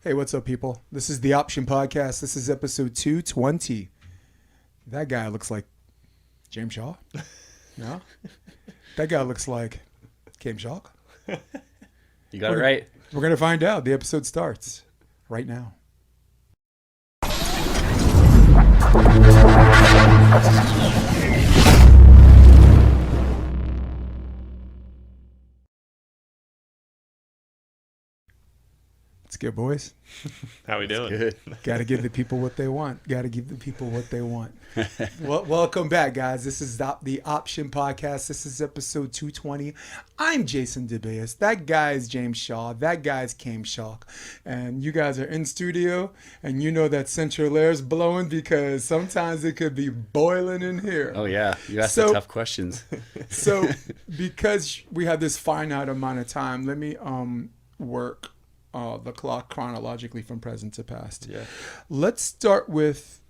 Hey, what's up, people? This is the Option Podcast. This is episode 220. That guy looks like James Shaw. No? That guy looks like Chaim Schalk. You got it right. We're going to find out. The episode starts right now. It's good, boys. How we doing? Good. Got to give the people what they want. Got to give the people what they want. Well, welcome back, guys. This is the Option Podcast. This is episode 220. I'm Jason DeBeas. That guy is James Shaw. That guy is Chaim Schalk. And you guys are in studio, and you know that central air is blowing because sometimes it could be boiling in here. Oh, yeah. You asked the tough questions. So because we have this finite amount of time, let me work the clock chronologically from present to past. Yeah. Let's start with,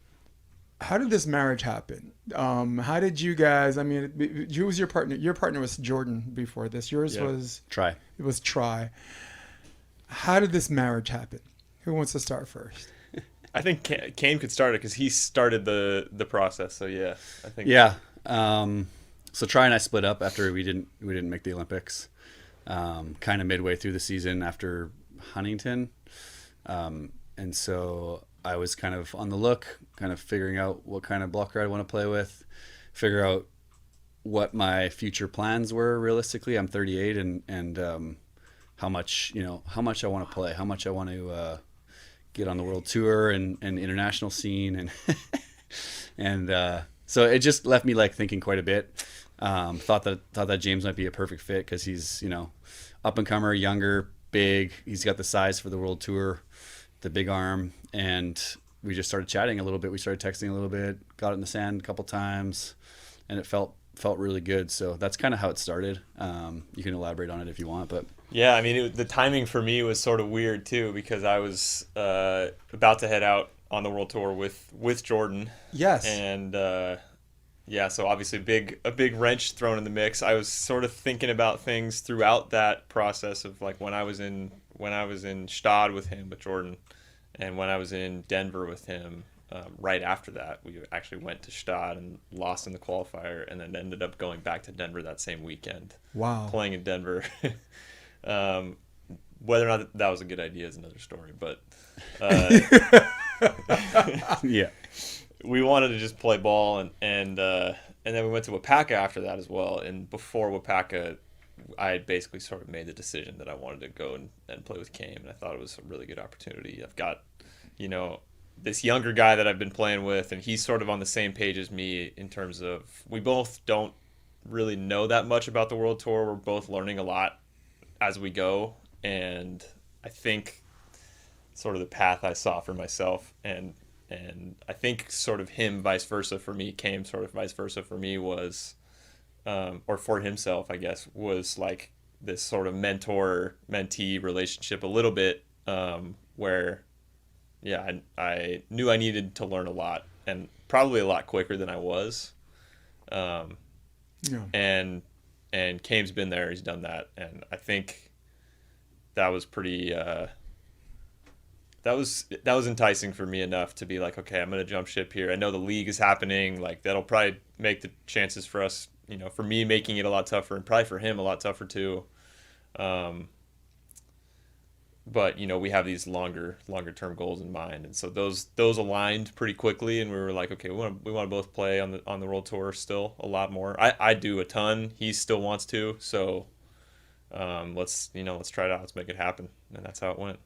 how did this marriage happen? How did you guys, I mean, who was your partner? Your partner was Jordan before this. Yours was? Try. It was Try. How did this marriage happen? Who wants to start first? I think Chaim could start it because he started the process. So yeah, I think. Yeah. So Try and I split up after we didn't make the Olympics. Kind of midway through the season after Huntington, and so I was kind of on the look, kind of figuring out what kind of blocker I want to play with, figure out what my future plans were realistically. I'm 38, and how much I want to play, how much I want to get on the world tour and international scene, and so it just left me like thinking quite a bit. Thought that James might be a perfect fit because he's up and comer, younger, big. He's got the size for the world tour, the big arm, and we just started chatting a little bit. We started texting a little bit, got it in the sand a couple times, and it felt really good. So that's kind of how it started. You can elaborate on it if you want, but yeah, I mean, the timing for me was sort of weird too because I was about to head out on the world tour with Jordan. Yes. And yeah, so obviously a big wrench thrown in the mix. I was sort of thinking about things throughout that process of like when I was in Stad with Jordan, and when I was in Denver with him. Right after that, we actually went to Stad and lost in the qualifier, and then ended up going back to Denver that same weekend. Wow. Playing in Denver. Whether or not that was a good idea is another story, but yeah. We wanted to just play ball, and then we went to Wapaka after that as well. And before Wapaka, I had basically sort of made the decision that I wanted to go and play with Chaim, and I thought it was a really good opportunity. I've got, this younger guy that I've been playing with, and he's sort of on the same page as me in terms of we both don't really know that much about the World Tour. We're both learning a lot as we go, and I think sort of the path I saw for myself and I think sort of him vice versa for me, Chaim sort of vice versa for me was, or for himself, I guess, was like this sort of mentor-mentee relationship a little bit, where, yeah, I knew I needed to learn a lot and probably a lot quicker than I was. Yeah. And Chaim's been there, he's done that, and I think that was pretty... That was enticing for me enough to be like, okay, I'm going to jump ship here. I know the league is happening. Like, that'll probably make the chances for us, for me making it a lot tougher, and probably for him a lot tougher too. But, we have these longer term goals in mind. And so those aligned pretty quickly, and we were like, okay, we want to both play on the world tour still a lot more. I do a ton. He still wants to. So let's try it out. Let's make it happen. And that's how it went.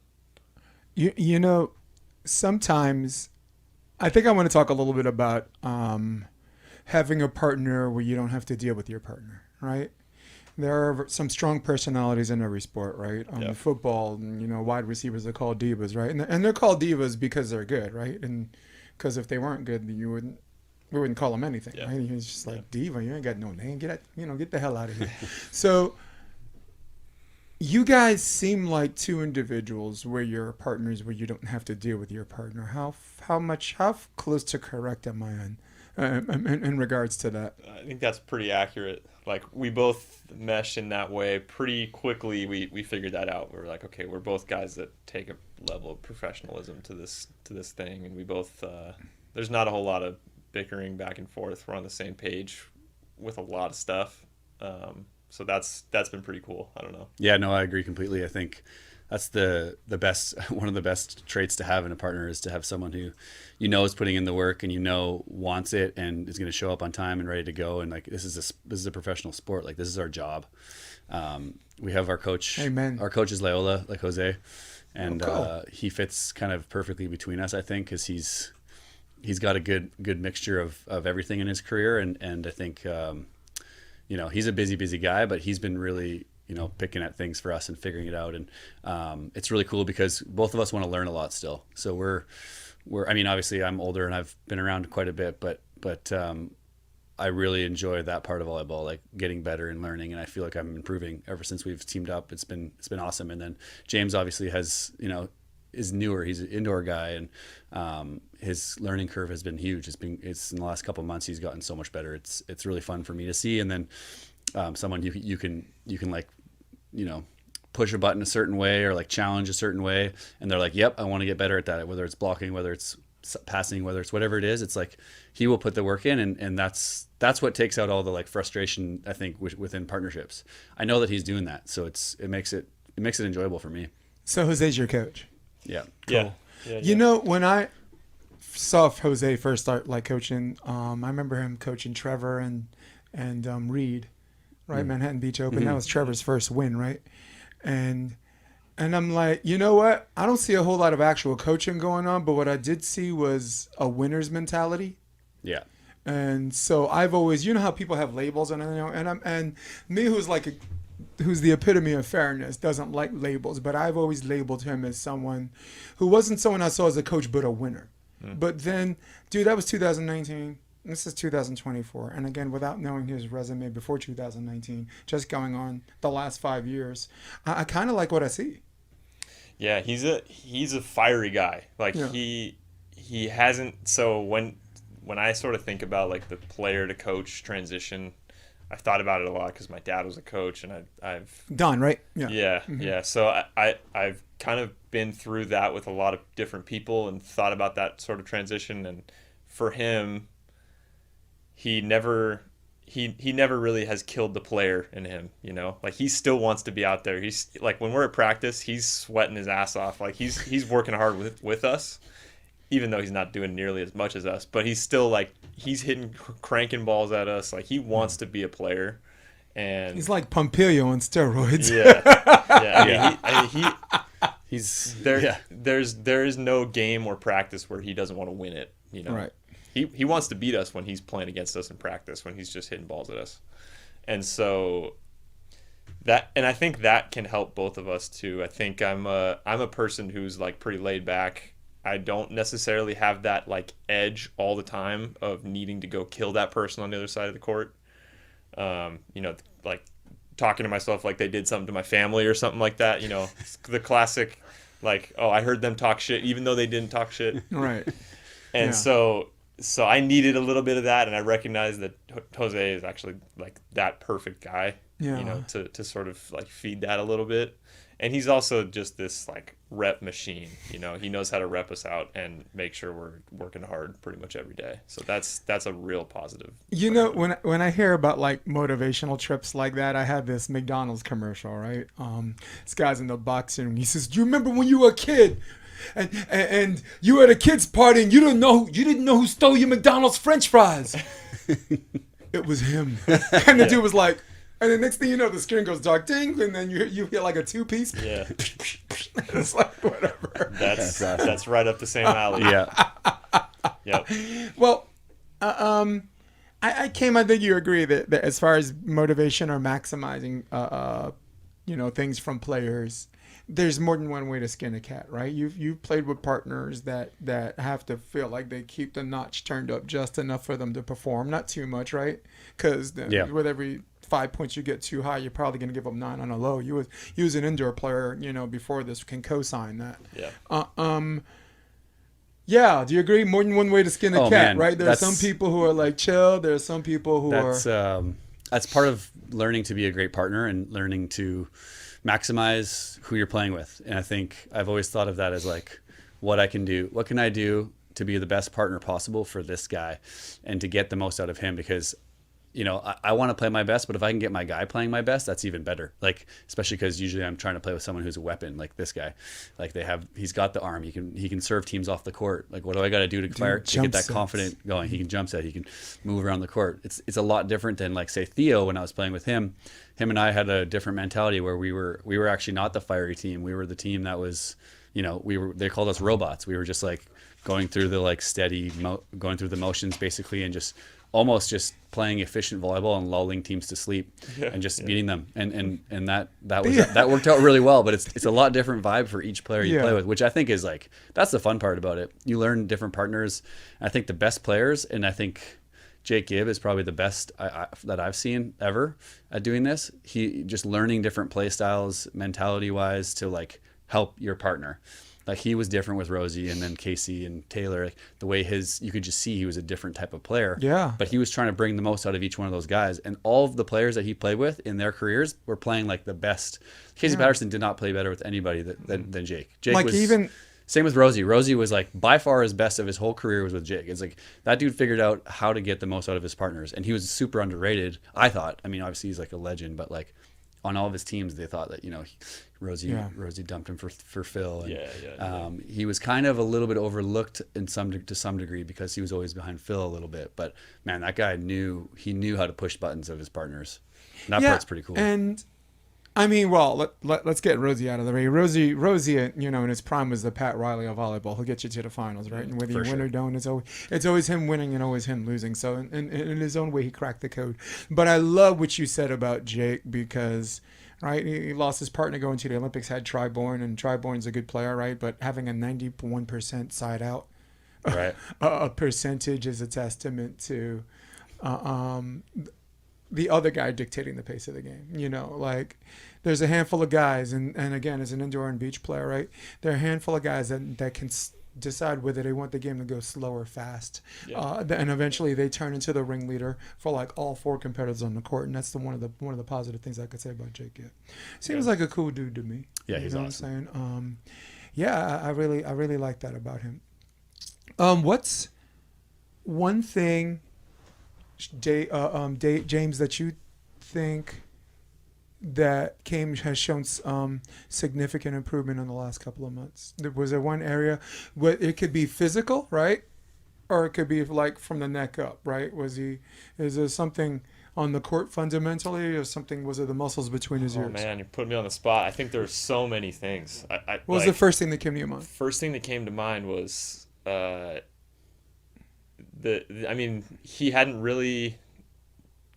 Sometimes I think I want to talk a little bit about having a partner where you don't have to deal with your partner, right? There are some strong personalities in every sport, right? Yeah. Football, wide receivers are called divas, right? And they're called divas because they're good, right? And because if they weren't good, we wouldn't call them anything, yeah. Right? It's just like, diva, you ain't got no name. Get the hell out of here. So you guys seem like two individuals where you're partners where you don't have to deal with your partner. How close to correct am I in regards to that? I think that's pretty accurate. Like, we both mesh in that way pretty quickly. We figured that out. We were like, okay, we're both guys that take level of professionalism to this thing, and we both there's not a whole lot of bickering back and forth. We're on the same page with a lot of stuff. So that's been pretty cool. I don't know. Yeah, no, I agree completely. I think that's the best, one of the best traits to have in a partner is to have someone who, is putting in the work and, wants it and is going to show up on time and ready to go. And like, this is a professional sport. Like, this is our job. We have our coach. Amen. Our coach is Loyola, like Jose. And cool. He fits kind of perfectly between us, I think, because he's got a good mixture of everything in his career. And I think, he's a busy guy, but he's been really, picking at things for us and figuring it out. And it's really cool because both of us want to learn a lot still. So we're I mean, obviously I'm older and I've been around quite a bit, but I really enjoy that part of volleyball, like getting better and learning. And I feel like I'm improving ever since we've teamed up. It's been awesome. And then James obviously has, is newer. He's an indoor guy, and his learning curve has been huge. It's in the last couple of months he's gotten so much better. It's really fun for me to see. And then someone you can like, push a button a certain way or like challenge a certain way, and they're like, yep, I want to get better at that, whether it's blocking, whether it's passing, whether it's whatever it is. It's like he will put the work in, and that's what takes out all the like frustration, I think, within partnerships. I know that he's doing that, so it makes it enjoyable for me. So Jose's your coach? Yeah. Cool. Yeah. When I saw Jose first start like coaching, I remember him coaching Trevor and Reed, right? Manhattan Beach Open. That was Trevor's first win, right? And I'm like, you know what? I don't see a whole lot of actual coaching going on, but what I did see was a winner's mentality. Yeah. And so I've always, how people have labels, and me, who's the epitome of fairness, doesn't like labels, but I've always labeled him as someone who wasn't someone I saw as a coach, but a winner. But then, dude, that was 2019. This is 2024. And again, without knowing his resume before 2019, just going on the last 5 years, I kind of like what I see. Yeah, he's a fiery guy. Like he hasn't. So when I sort of think about like the player to coach transition, I've thought about it a lot because my dad was a coach, and I've Don, right? Yeah. So I've kind of been through that with a lot of different people and thought about that sort of transition. And for him, he never really has killed the player in him, like he still wants to be out there. He's like, when we're at practice, he's sweating his ass off. Like he's working hard with us, even though he's not doing nearly as much as us, but he's still like, he's cranking balls at us. Like he wants to be a player, and he's like Pompeo on steroids. He's there. There is no game or practice where he doesn't want to win it, Right. He wants to beat us when he's playing against us in practice, when he's just hitting balls at us. And so I think that can help both of us too. I think I'm a person who's like pretty laid back. I don't necessarily have that like edge all the time of needing to go kill that person on the other side of the court. Like talking to myself like they did something to my family or something like that. The classic, like, oh, I heard them talk shit even though they didn't talk shit. Right. And so I needed a little bit of that, and I recognized that Jose is actually like that perfect guy, to sort of like feed that a little bit. And he's also just this like rep machine, he knows how to rep us out and make sure we're working hard pretty much every day. So that's a real positive. When I hear about like motivational trips like that, I had this McDonald's commercial, right? This guy's in the box and he says, "Do you remember when you were a kid? And you were at a kid's party and you didn't know who stole your McDonald's French fries." It was him. And the dude was like, and the next thing you know, the screen goes dark, ding, and then you hear like a two-piece. Yeah. It's like whatever. That's right up the same alley. Yeah. Yep. Well, I think you agree that as far as motivation or maximizing, things from players, there's more than one way to skin a cat, right? You've played with partners that have to feel like they keep the notch turned up just enough for them to perform, not too much, right? Because with every 5 points you get too high, you're probably going to give up 9 on a low. You was an indoor player, before this, can co-sign that. Yeah. Yeah. Do you agree? More than one way to skin a cat, man, right? There are some people who are like chill. There are some people who are. That's part of learning to be a great partner and learning to maximize who you're playing with. And I think I've always thought of that as like what can I do to be the best partner possible for this guy and to get the most out of him, because I want to play my best, but if I can get my guy playing my best, that's even better. Like, especially because usually I'm trying to play with someone who's a weapon, like this guy. Like he's got the arm. He can serve teams off the court. Like, what do I got to do to get that confident going? He can jump set. He can move around the court. It's a lot different than, like, say, Theo. When I was playing with him and I had a different mentality where we were actually not the fiery team. We were the team that was, they called us robots. We were just like going through the like going through the motions basically, and just almost just playing efficient volleyball and lulling teams to sleep and just beating them. And that worked out really well, but it's a lot different vibe for each player you play with, which I think is like, that's the fun part about it. You learn different partners. I think the best players, and I think Jake Gibb is probably the best that I've seen ever at doing this. He just learning different play styles, mentality wise, to like help your partner. Like, he was different with Rosie and then Casey and Taylor. Like, the way you could just see he was a different type of player. Yeah. But he was trying to bring the most out of each one of those guys. And all of the players that he played with in their careers were playing like the best. Casey Patterson did not play better with anybody than Jake. Jake like, was same with Rosie. Rosie was like by far his best of his whole career was with Jake. It's like that dude figured out how to get the most out of his partners, and he was super underrated, I thought. I mean, obviously he's like a legend, but like on all of his teams, they thought that Rosie dumped him for Phil. And, he was kind of a little bit overlooked to some degree because he was always behind Phil a little bit. But man, that guy knew how to push buttons of his partners. And that part's pretty cool. And I mean, well, let's get Rosie out of the way. Rosie, in his prime was the Pat Riley of volleyball. He'll get you to the finals, right? And whether you win or don't, it's always him winning and always him losing. So in his own way, he cracked the code. But I love what you said about Jake because, right, he lost his partner going to the Olympics, had Triborn, and Triborn's a good player, right? But having a 91% side out, right, a percentage is a testament to the other guy dictating the pace of the game. Like, there's a handful of guys, and again, as an indoor and beach player, right, there are a handful of guys that can decide whether they want the game to go slow or fast. And eventually they turn into the ringleader for like all four competitors on the court. And that's one of the positive things I could say about Jake Gibb. Seems like a cool dude to me. Yeah, he's awesome. What I'm saying? I really like that about him. What's one thing, James, that you think that has shown significant improvement in the last couple of months? Was there one area where it could be physical, right? Or it could be like from the neck up, right? Is there something on the court fundamentally, or something? Was it the muscles between his ears? Oh man, you're putting me on the spot. I think there's so many things. What was the first thing that came to your mind? First thing that came to mind was he hadn't really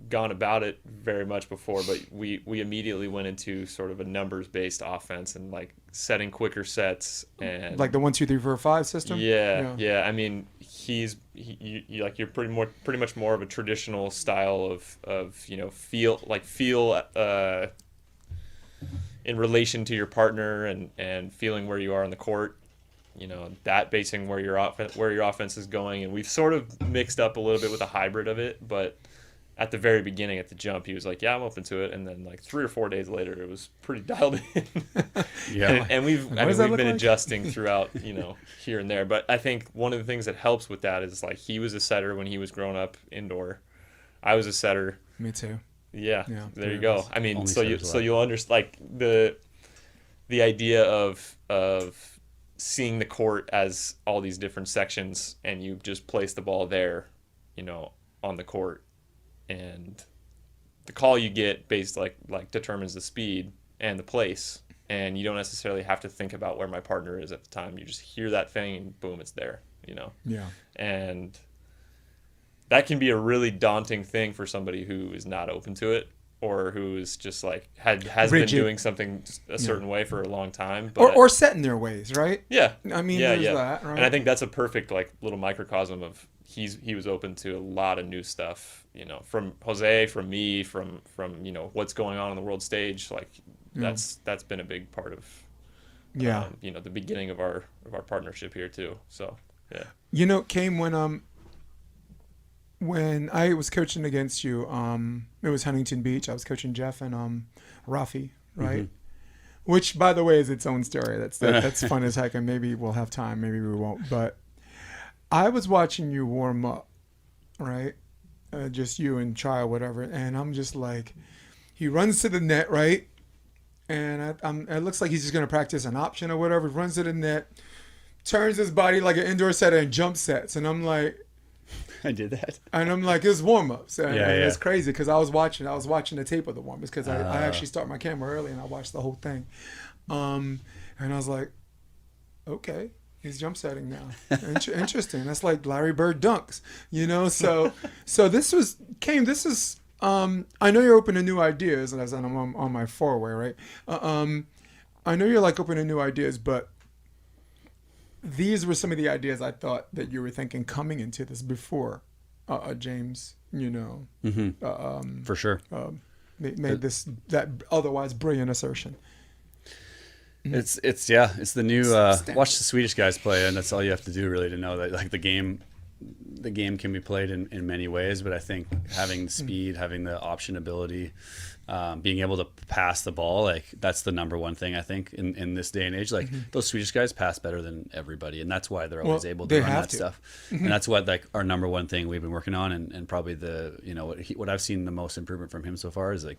gone about it very much before, but we immediately went into sort of a numbers based offense and like setting quicker sets, and like the 1, 2, 3, 4, 5 system. Yeah. I mean, you're pretty much more of a traditional style of feel in relation to your partner and feeling where you are on the court. That basing where your offense is going, and we've sort of mixed up a little bit with a hybrid of it, but at the very beginning, at the jump, he was like, yeah, I'm open to it. And then like 3 or 4 days later, it was pretty dialed in. And we've been adjusting throughout, here and there. But I think one of the things that helps with that is like he was a setter when he was growing up indoor. I was a setter. Me too. Yeah, there you go. I mean, so you'll understand like the idea of seeing the court as all these different sections, and you just place the ball there, on the court. And the call you get based like determines the speed and the place, and you don't necessarily have to think about where my partner is at the time. You just hear that thing and boom, it's there, Yeah. And that can be a really daunting thing for somebody who is not open to it, or who is just like has been doing something a certain way for a long time, but, or set in their ways, right? Yeah. I mean, there's that, right? And I think that's a perfect like little microcosm of he was open to a lot of new stuff, from Jose, from me, from what's going on the world stage. Like that's been a big part of the beginning of our partnership here too. So came when I was coaching against you. It was Huntington Beach. I was coaching Jeff and Rafi, right? which, by the way, is its own story. That's fun as heck, and maybe we'll have time, maybe we won't. But I was watching you warm up, right? Just you and Chai or whatever, and I'm just like, he runs to the net, right? And it looks like he's just going to practice an option or whatever. He runs to the net, turns his body like an indoor setter and jump sets. And I'm like... I did that. And I'm like, it's warm-ups. And Yeah. it's crazy because I was watching the tape of the warm-ups because I actually start my camera early and I watched the whole thing. And I was like, okay. He's jump setting now. Interesting. That's like Larry Bird dunks, you know? So this is, I know you're open to new ideas, and as I'm on my four-way, right? I know you're like open to new ideas, but these were some of the ideas I thought that you were thinking coming into this before, James, you know. Mm-hmm. For sure. Made that otherwise brilliant assertion. It's the new watch the Swedish guys play, and that's all you have to do really to know that like the game can be played in many ways. But I think having the speed, having the option ability, being able to pass the ball, like that's the number one thing I think in this day and age. Like those Swedish guys pass better than everybody, and that's why they're always able to run that stuff. And that's what like our number one thing we've been working on, and probably the what I've seen the most improvement from him so far is like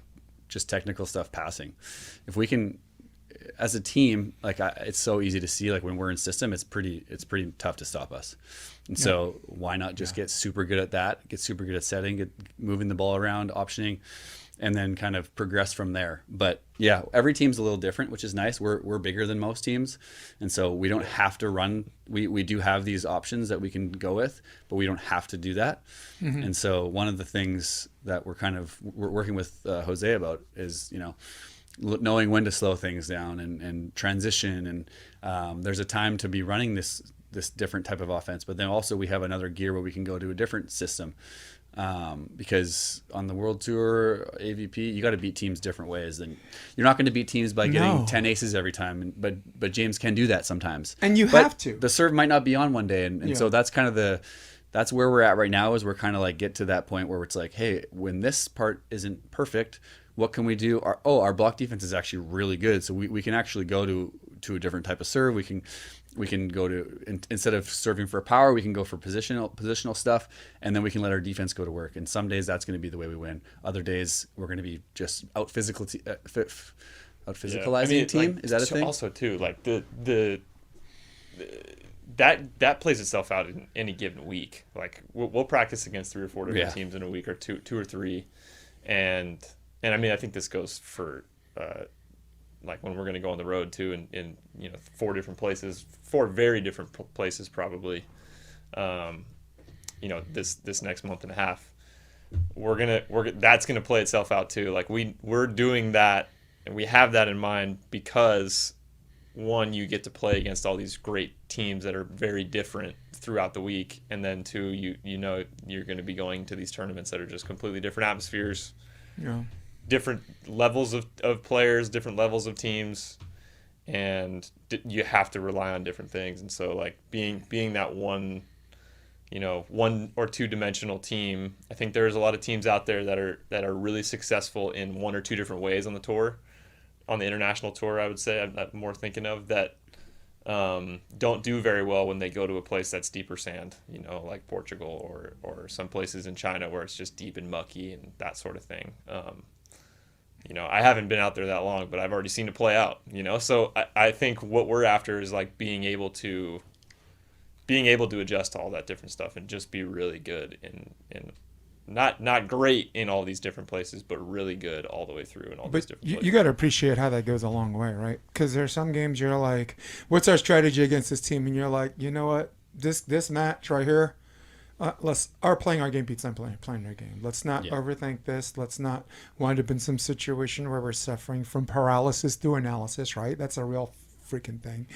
just technical stuff passing. If we can, as a team, like it's so easy to see, like when we're in system, it's pretty tough to stop us. And so why not just get super good at that, get super good at setting, get moving the ball around, optioning, and then kind of progress from there. But yeah, every team's a little different, which is nice. We're bigger than most teams, and so we don't have to run. We do have these options that we can go with, but we don't have to do that. And so one of the things that we're working with Jose about is, knowing when to slow things down and transition, and there's a time to be running this different type of offense, but then also we have another gear where we can go to a different system, because on the World Tour AVP you got to beat teams different ways. Than you're not going to beat teams by getting 10 aces every time, but James can do that sometimes, and have to. The serve might not be on one day, and so that's kind of that's where we're at right now, is we're kind of like get to that point where it's like, hey, when this part isn't perfect, what can we do? Our block defense is actually really good, so we can actually go to a different type of serve. We can go to, instead of serving for power, we can go for positional stuff, and then we can let our defense go to work. And some days that's going to be the way we win. Other days we're going to be just out physicalizing team. Like, is that a thing? Also too, like that plays itself out in any given week. Like we'll practice against 3 or 4 different teams in a week, or two or three, and I mean, I think this goes for like when we're going to go on the road too, in 4 different places, 4 very different places probably. This next month and a half, that's gonna play itself out too. Like we're doing that, and we have that in mind because, one, you get to play against all these great teams that are very different throughout the week, and then 2, you're going to be going to these tournaments that are just completely different atmospheres. Yeah. Different levels of players, different levels of teams, and you have to rely on different things. And so, like being that one or two dimensional team, I think there's a lot of teams out there that are really successful in 1 or 2 different ways on the tour, on the international tour. I would say I'm more thinking of that. Don't do very well when they go to a place that's deeper sand, like Portugal or some places in China where it's just deep and mucky and that sort of thing. I haven't been out there that long, but I've already seen it play out, so I think what we're after is like being able to adjust to all that different stuff and just be really good in not great in all these different places, but really good all the way through in all these different places. You got to appreciate how that goes a long way, right? Because there's some games you're like, what's our strategy against this team? And you're like, you know what, this match right here, playing our game beats them playing their game. Let's not overthink this. Let's not wind up in some situation where we're suffering from paralysis through analysis, right? That's a real freaking thing.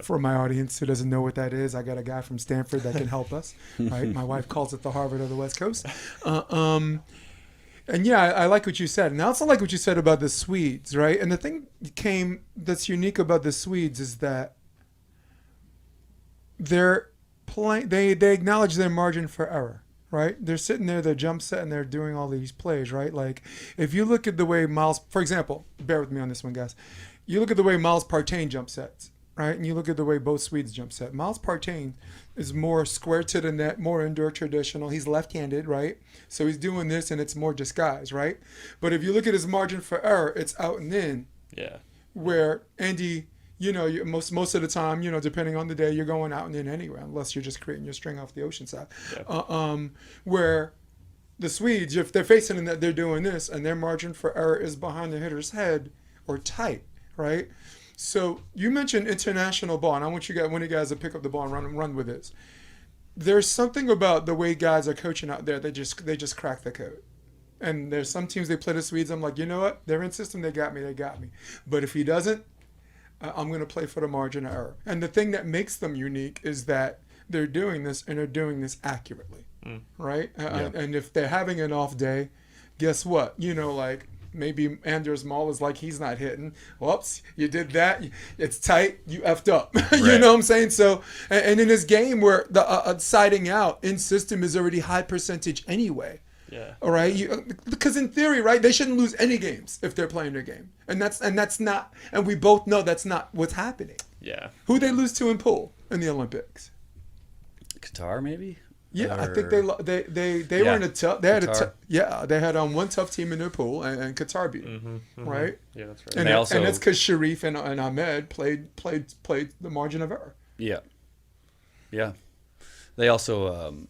For my audience who doesn't know what that is, I got a guy from Stanford that can help us, right? My wife calls it the Harvard of the West Coast. And I like what you said. And I also like what you said about the Swedes, right? And the thing that's unique about the Swedes is that they acknowledge their margin for error, right? They're sitting there, they're jump setting, they're doing all these plays, right? Like if you look at the way Miles, for example, bear with me on this one, guys. you look at the way Miles Partain jump sets, right? And you look at the way both Swedes jump set. Miles Partain is more square to the net, more indoor traditional. He's left-handed, right? So he's doing this, and it's more disguise, right? But if you look at his margin for error, it's out and in. Yeah. Where Andy, you know, most of the time, you know, depending on the day, you're going out and in anyway, unless you're just creating your string off the ocean side. Yeah. Where the Swedes, if they're facing in that, they're doing this, and their margin for error is behind the hitter's head or tight, right? So you mentioned international ball, and I want you guys to pick up the ball and run with this. There's something about the way guys are coaching out there. They just crack the code. And there's some teams they play the Swedes. I'm like, you know what? They're in system. They got me. But if he doesn't, I'm going to play for the margin of error. And the thing that makes them unique is that they're doing this, and they're doing this accurately, right? Yeah. And if they're having an off day, guess what? You know, like maybe Anders Mall is like, he's not hitting. Whoops, you did that. It's tight. You effed up. You know what I'm saying? So, and in this game where the siding out in system is already high percentage anyway. Yeah. All right. Because in theory, right, they shouldn't lose any games if they're playing their game, and that's not. And we both know that's not what's happening. Yeah. Who they lose to in pool in the Olympics? Qatar, maybe. Yeah, I think they were in a tough. They had Qatar. they had one tough team in their pool, and Qatar beat them, right? Yeah, that's right. And that's because Sharif and Ahmed played the margin of error. Yeah. Yeah. They also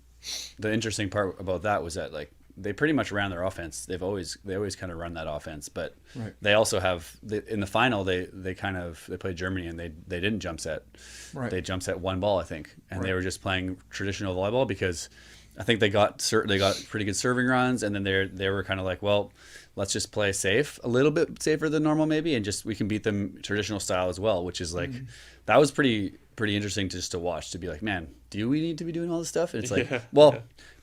the interesting part about that was that like they pretty much ran their offense. They always kind of run that offense, but they also have in the final they played Germany and they didn't jump set. Right. They jump set one ball, I think, and they were just playing traditional volleyball because I think they got pretty good serving runs, and then they were kind of like, well, let's just play safe, a little bit safer than normal maybe, and just we can beat them traditional style as well, which is like that was pretty interesting just to watch, to be like, man, do we need to be doing all this stuff? And it's like,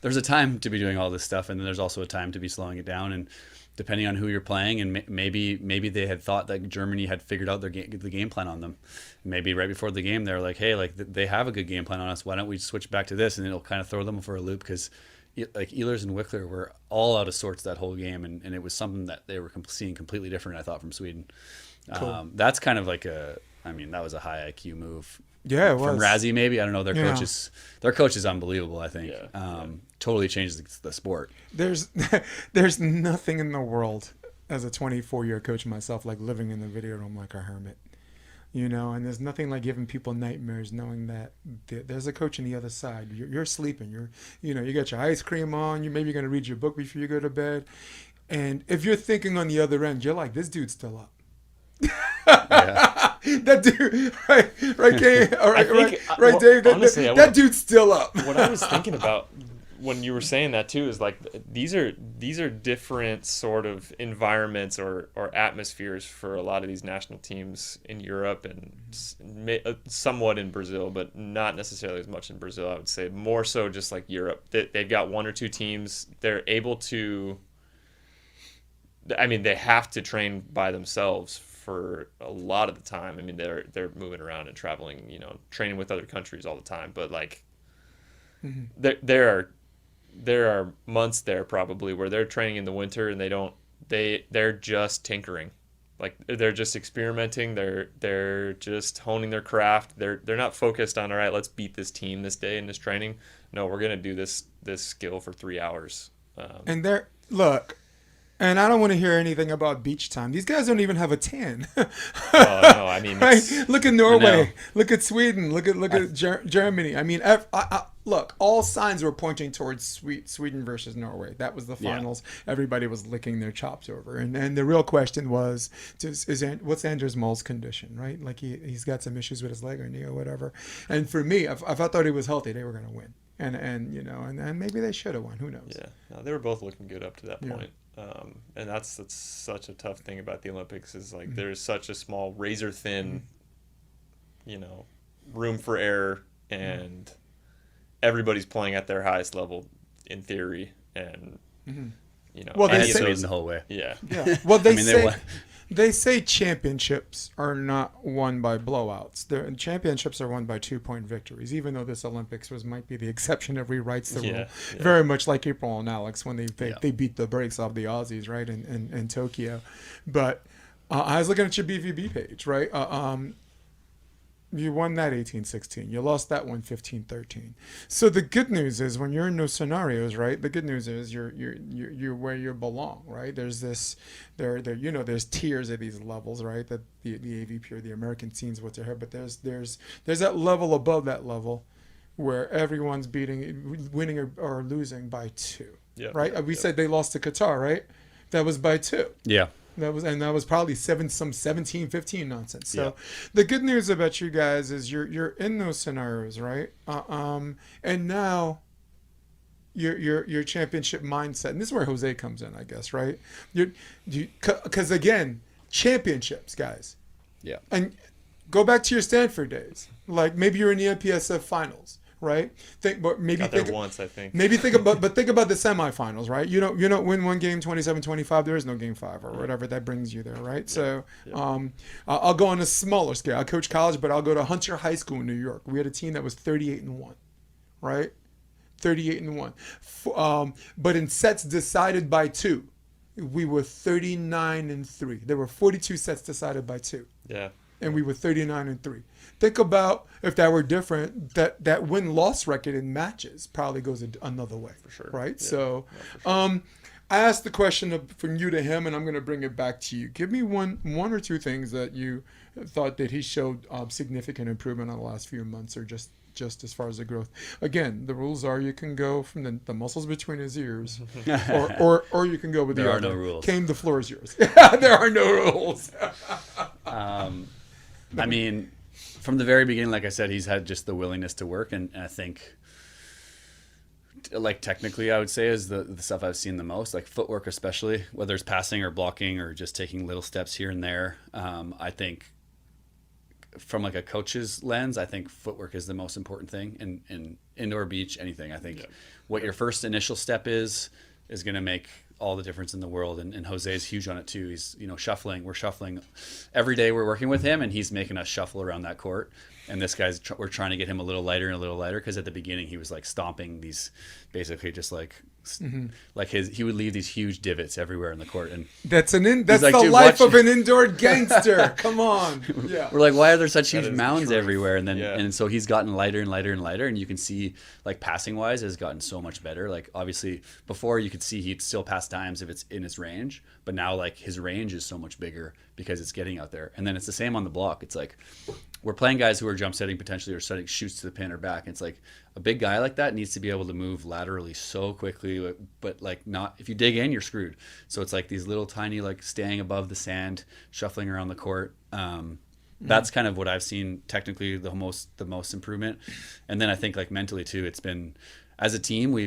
there's a time to be doing all this stuff, and then there's also a time to be slowing it down, and depending on who you're playing, and maybe they had thought that Germany had figured out the game plan on them. Maybe right before the game they're like, hey, like they have a good game plan on us, why don't we switch back to this, and it'll kind of throw them for a loop, because like Ehlers and Wickler were all out of sorts that whole game, and it was something that they were seeing completely different, I thought, from Sweden. Cool. That's kind of like that was a high IQ move. Yeah, it was. From Razzie, maybe. I don't know. Their coach is unbelievable, I think. Totally changed the sport. There's nothing in the world, as a 24-year coach myself, like living in the video room like a hermit. You know, and there's nothing like giving people nightmares knowing that there's a coach on the other side. You're sleeping. You got your ice cream on. You're maybe going to read your book before you go to bed. And if you're thinking on the other end, you're like, this dude's still up. That dude, right, Dave. Honestly, that dude's still up. What I was thinking about when you were saying that too is like these are different sort of environments or atmospheres for a lot of these national teams in Europe and somewhat in Brazil, but not necessarily as much in Brazil. I would say more so just like Europe. They've got one or two teams. They're able to. I mean, they have to train by themselves for a lot of the time. I mean, they're moving around and traveling, training with other countries all the time. But like, there are months there probably where they're training in the winter and they're just tinkering, like they're just experimenting. They're just honing their craft. They're not focused on, all right, let's beat this team this day in this training. No, we're gonna do this skill for 3 hours. And I don't want to hear anything about beach time. These guys don't even have a tan. No, I mean, right? Look at Norway. Look at Sweden. Look at Germany. I mean, look, all signs were pointing towards Sweden versus Norway. That was the finals. Yeah. Everybody was licking their chops over. And the real question was, what's Anders Moll's condition, right? Like he's got some issues with his leg or knee or whatever. And for me, if I thought he was healthy, they were going to win. And maybe they should have won. Who knows? Yeah, no, they were both looking good up to that point. And that's such a tough thing about the Olympics is like there's such a small razor thin, room for error, and everybody's playing at their highest level in theory, and well, they say the whole way. Yeah. Well, they say championships are not won by blowouts. The championships are won by 2-point victories, even though this Olympics might be the exception if rewrites the rule. Very much like April and Alex when they beat the brakes off the Aussies, right, in Tokyo. But I was looking at your BVB page, right? You won that 18-16. You lost that one 15-13. So the good news is when you're in those scenarios, right? The good news is you're where you belong, right? There's this, there's tiers at these levels, right? That the AVP or the American scene's what's ahead, but there's that level above that level where everyone's winning or losing by 2, right? We said they lost to Qatar, right? That was by 2. Yeah. That was probably 17, 15 nonsense. So the good news about you guys is you're in those scenarios, right? And now your championship mindset, and this is where Jose comes in, I guess, right? Because again, championships, guys. Yeah. And go back to your Stanford days. Like maybe you're in the NPSF finals. Right? Got there once, I think. Maybe think about the semifinals, right? You don't win one game 27-25. There is no game 5 or whatever that brings you there, right? Yeah. So, I'll go on a smaller scale. I coach college, but I'll go to Hunter High School in New York. We had a team that was 38-1, right? 38-1. But in sets decided by 2, we were 39-3. There were 42 sets decided by 2. Yeah. And we were 39-3. Think about if that were different, that win-loss record in matches probably goes another way. For sure. Right? Yeah. So, No, for sure. I asked the question from you to him, and I'm going to bring it back to you. Give me one or two things that you thought that he showed significant improvement on the last few months, or just as far as the growth. Again, the rules are you can go from the muscles between his ears, or you can go with there the are other. no rules. Kane, the floor is yours. There are no rules. I mean, from the very beginning, like I said, he's had just the willingness to work, and I think, like technically, I would say is the stuff I've seen the most, like footwork especially, whether it's passing or blocking or just taking little steps here and there. I think from like a coach's lens, I think footwork is the most important thing in indoor beach, anything. I think what your first initial step is going to make all the difference in the world, and Jose's huge on it too. He's shuffling. We're shuffling every day. We're working with him, and he's making us shuffle around that court. And this guy's we're trying to get him a little lighter and a little lighter, because at the beginning he was like stomping these, basically just like he would leave these huge divots everywhere in the court. And that's like, the life of an indoor gangster. Come on. Yeah. We're like, why are there such huge mounds true. everywhere? And then and so he's gotten lighter and lighter and lighter, and you can see like passing wise has gotten so much better. Like obviously before you could see he'd still pass times if it's in his range, but now like his range is so much bigger because it's getting out there. And then it's the same on the block. It's like we're playing guys who are jump setting potentially, or setting shoots to the pin or back. And it's like a big guy like that needs to be able to move laterally so quickly, but like not, if you dig in, you're screwed. So it's like these little tiny, like staying above the sand, shuffling around the court. That's kind of what I've seen technically the most improvement. And then I think like mentally too, it's been, as a team,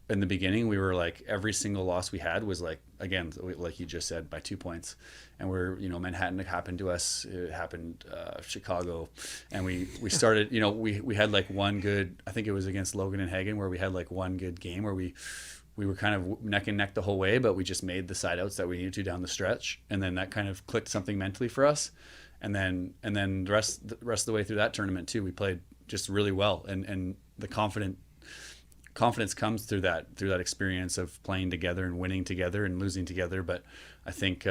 in the beginning, we were like, every single loss we had was like, again, like you just said, by 2 points. And Manhattan happened to us. It happened Chicago. And we started, we had like one good, I think it was against Logan and Hagen, where we had like one good game where we were kind of neck and neck the whole way, but we just made the side outs that we needed to down the stretch. And then that kind of clicked something mentally for us. And then the rest of the way through that tournament too, we played just really well. And the confidence comes through that experience of playing together and winning together and losing together. But I think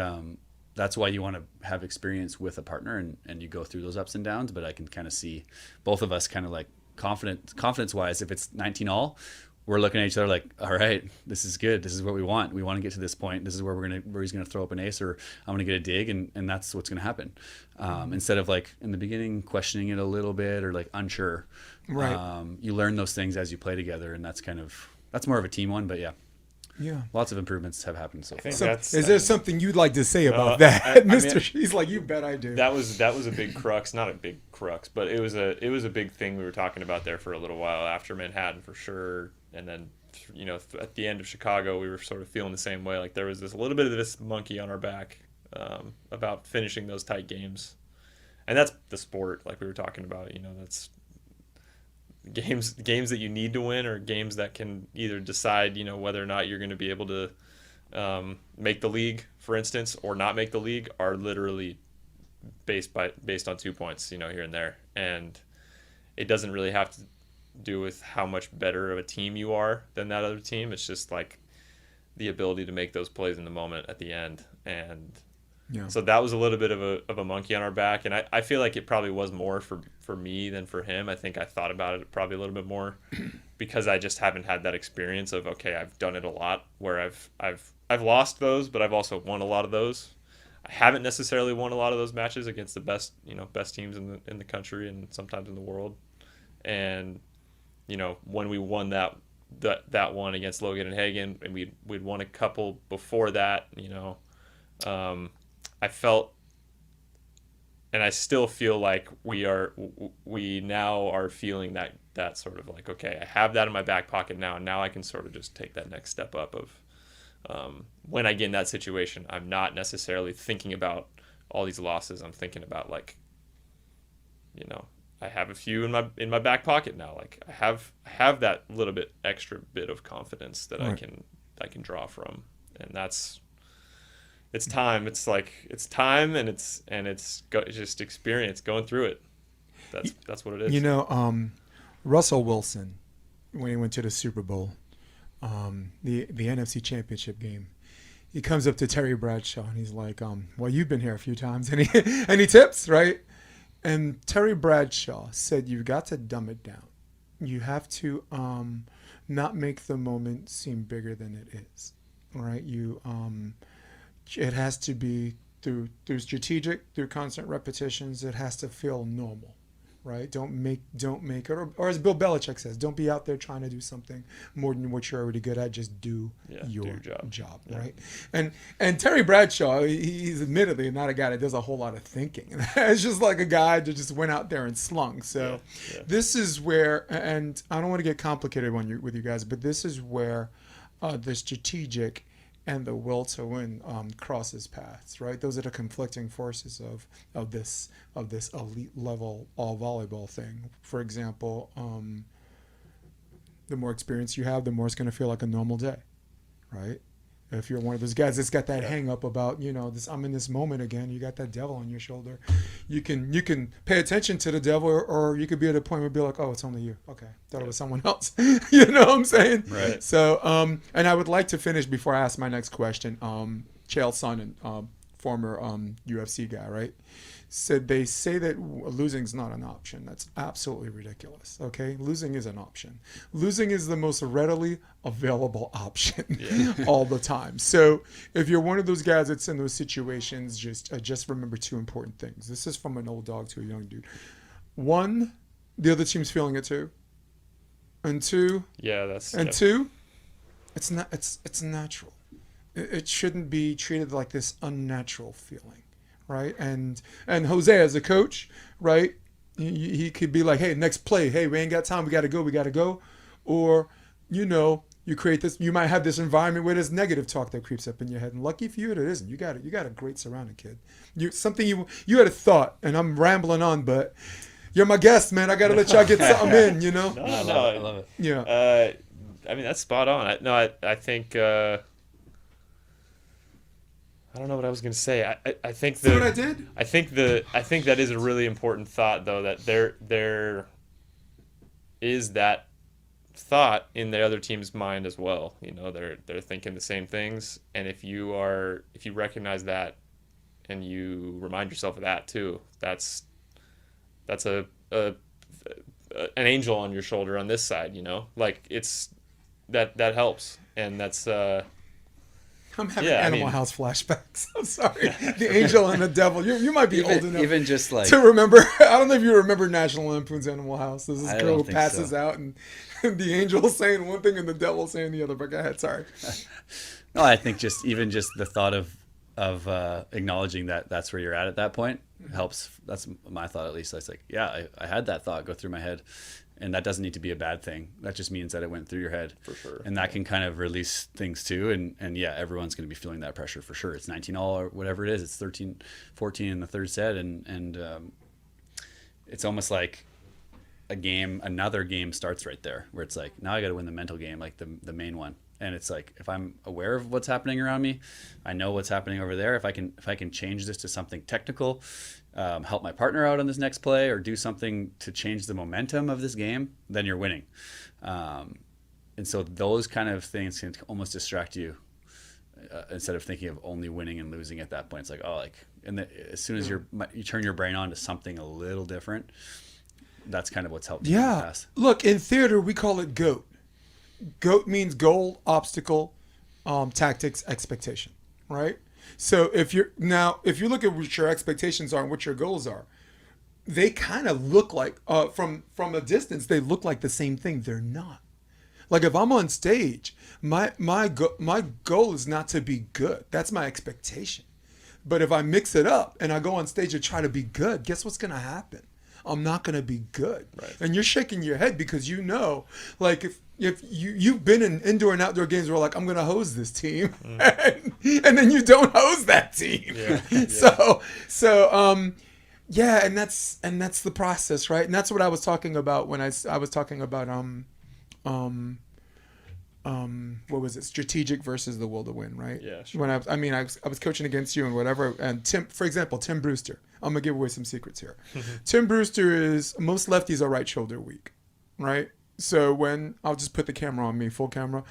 that's why you want to have experience with a partner, and you go through those ups and downs. But I can kind of see both of us kind of like confidence wise, if it's 19-all, we're looking at each other like, all right, this is good. This is what we want. We want to get to this point. This is where he's going to throw up an ace, or I'm going to get a dig, and that's what's going to happen. Instead of like in the beginning questioning it a little bit or like unsure. Right. You learn those things as you play together, and that's more of a team one. But yeah, lots of improvements have happened so far. Is there something you'd like to say about that, Mr. He's like, you bet I do. That was a big crux, not a big crux, but it was a big thing we were talking about there for a little while after Manhattan for sure, and then at the end of Chicago we were sort of feeling the same way. Like there was a little bit of this monkey on our back about finishing those tight games, and that's the sport, like we were talking about. That's games that you need to win, or games that can either decide whether or not you're going to be able to make the league, for instance, or not make the league, are literally based on 2 points here and there. And it doesn't really have to do with how much better of a team you are than that other team. It's just like the ability to make those plays in the moment at the end. And Yeah. So that was a little bit of a monkey on our back. And I feel like it probably was more for me than for him. I think I thought about it probably a little bit more because I just haven't had that experience of, okay, I've done it a lot where I've lost those, but I've also won a lot of those. I haven't necessarily won a lot of those matches against the best teams in the country and sometimes in the world. And, when we won that one against Logan and Hagen, and we'd won a couple before that, I felt, and I still feel like we now are feeling that sort of like, okay, I have that in my back pocket now, and now I can sort of just take that next step up of, when I get in that situation, I'm not necessarily thinking about all these losses. I'm thinking about like, I have a few in my back pocket now. Like I have that little bit extra bit of confidence that right. I can draw from, and it's time. It's like it's time, and it's just experience going through it. That's what it is. Russell Wilson, when he went to the Super Bowl, the NFC Championship game, he comes up to Terry Bradshaw and he's like, well, you've been here a few times. Any tips, right? And Terry Bradshaw said, you've got to dumb it down. You have to not make the moment seem bigger than it is, right? It has to be through strategic, through constant repetitions. It has to feel normal, right? Don't make it, or as Bill Belichick says, don't be out there trying to do something more than what you're already good at. Just do your job, right? And Terry Bradshaw, he's admittedly not a guy that does a whole lot of thinking. It's just like a guy that just went out there and slung. So this is where, and I don't want to get complicated with you guys, but this is where the strategic and the will to win crosses paths, right? Those are the conflicting forces of this elite level all volleyball thing. For example, the more experience you have, the more it's going to feel like a normal day, right? If you're one of those guys that's got that hang up about, this, I'm in this moment again, you got that devil on your shoulder, you can pay attention to the devil, or you could be at a point where be like, oh, it's only you. Okay. Thought it was someone else. You know what I'm saying? Right. So, and I would like to finish before I ask my next question. Chael Sonnen, former UFC guy, right? Said they say that losing's not an option. That's absolutely ridiculous. Okay, losing is an option. Losing is the most readily available option all the time. So if you're one of those guys that's in those situations, just remember two important things. This is from an old dog to a young dude. One, the other team's feeling it too. And two, two, it's not. It's natural. It shouldn't be treated like this unnatural feeling. Right, and Jose as a coach, right, he could be like, hey, next play, hey, we ain't got time, we gotta go, or you create this, you might have this environment where there's negative talk that creeps up in your head, and lucky for you it isn't. You got a great surrounding kid. You had a thought, and I'm rambling on, but you're my guest, man. I gotta let y'all get something in, No, I love it. Yeah. I mean, that's spot on. I think. I don't know what I was going to say. I think See what I did? I think that is a really important thought, though, that there is that thought in the other team's mind as well. They're thinking the same things, and if you recognize that and you remind yourself of that too, that's an angel on your shoulder on this side. Like it's that helps, and that's. I'm having Animal House flashbacks. I'm sorry. The angel and the devil. You might be old enough even just like to remember. I don't know if you remember National Lampoon's Animal House. There's this girl who passes out, and the angel saying one thing and the devil saying the other. But go ahead. Sorry. No, I think just the thought of acknowledging that that's where you're at that point helps. That's my thought, at least. I was like, I had that thought go through my head. And that doesn't need to be a bad thing. That just means that it went through your head. For sure. And that can kind of release things too. And everyone's going to be feeling that pressure for sure. It's 19 all or whatever it is. It's 13-14 in the third set. And it's almost like another game starts right there where it's like, now I got to win the mental game, like the main one. And it's like, if I'm aware of what's happening around me, I know what's happening over there. If I can change this to something technical, help my partner out on this next play, or do something to change the momentum of this game, then you're winning. And so those kind of things can almost distract you instead of thinking of only winning and losing at that point. It's like, oh, like, and as soon as you turn your brain on to something a little different, that's kind of what's helped me in the past. Look, in theater, we call it GOAT. GOAT means goal, obstacle, tactics, expectation, right? So if you look at what your expectations are and what your goals are, they kind of look like, from a distance, they look like the same thing. They're not. Like if I'm on stage, my goal is not to be good. That's my expectation. But if I mix it up and I go on stage and try to be good, guess what's going to happen? I'm not going to be good. Right. And you're shaking your head because you know, like if you've been in indoor and outdoor games where like, I'm going to hose this team and then you don't hose that team. Yeah. Yeah. And that's the process, right? And that's what I was talking about when I was talking about, what was it? Strategic versus the will to win, right? Yeah, sure. When I was coaching against you and whatever. And Tim Brewster, I'm gonna give away some secrets here. Tim Brewster is, most lefties are right shoulder weak, right? So when, I'll just put the camera on me, full camera.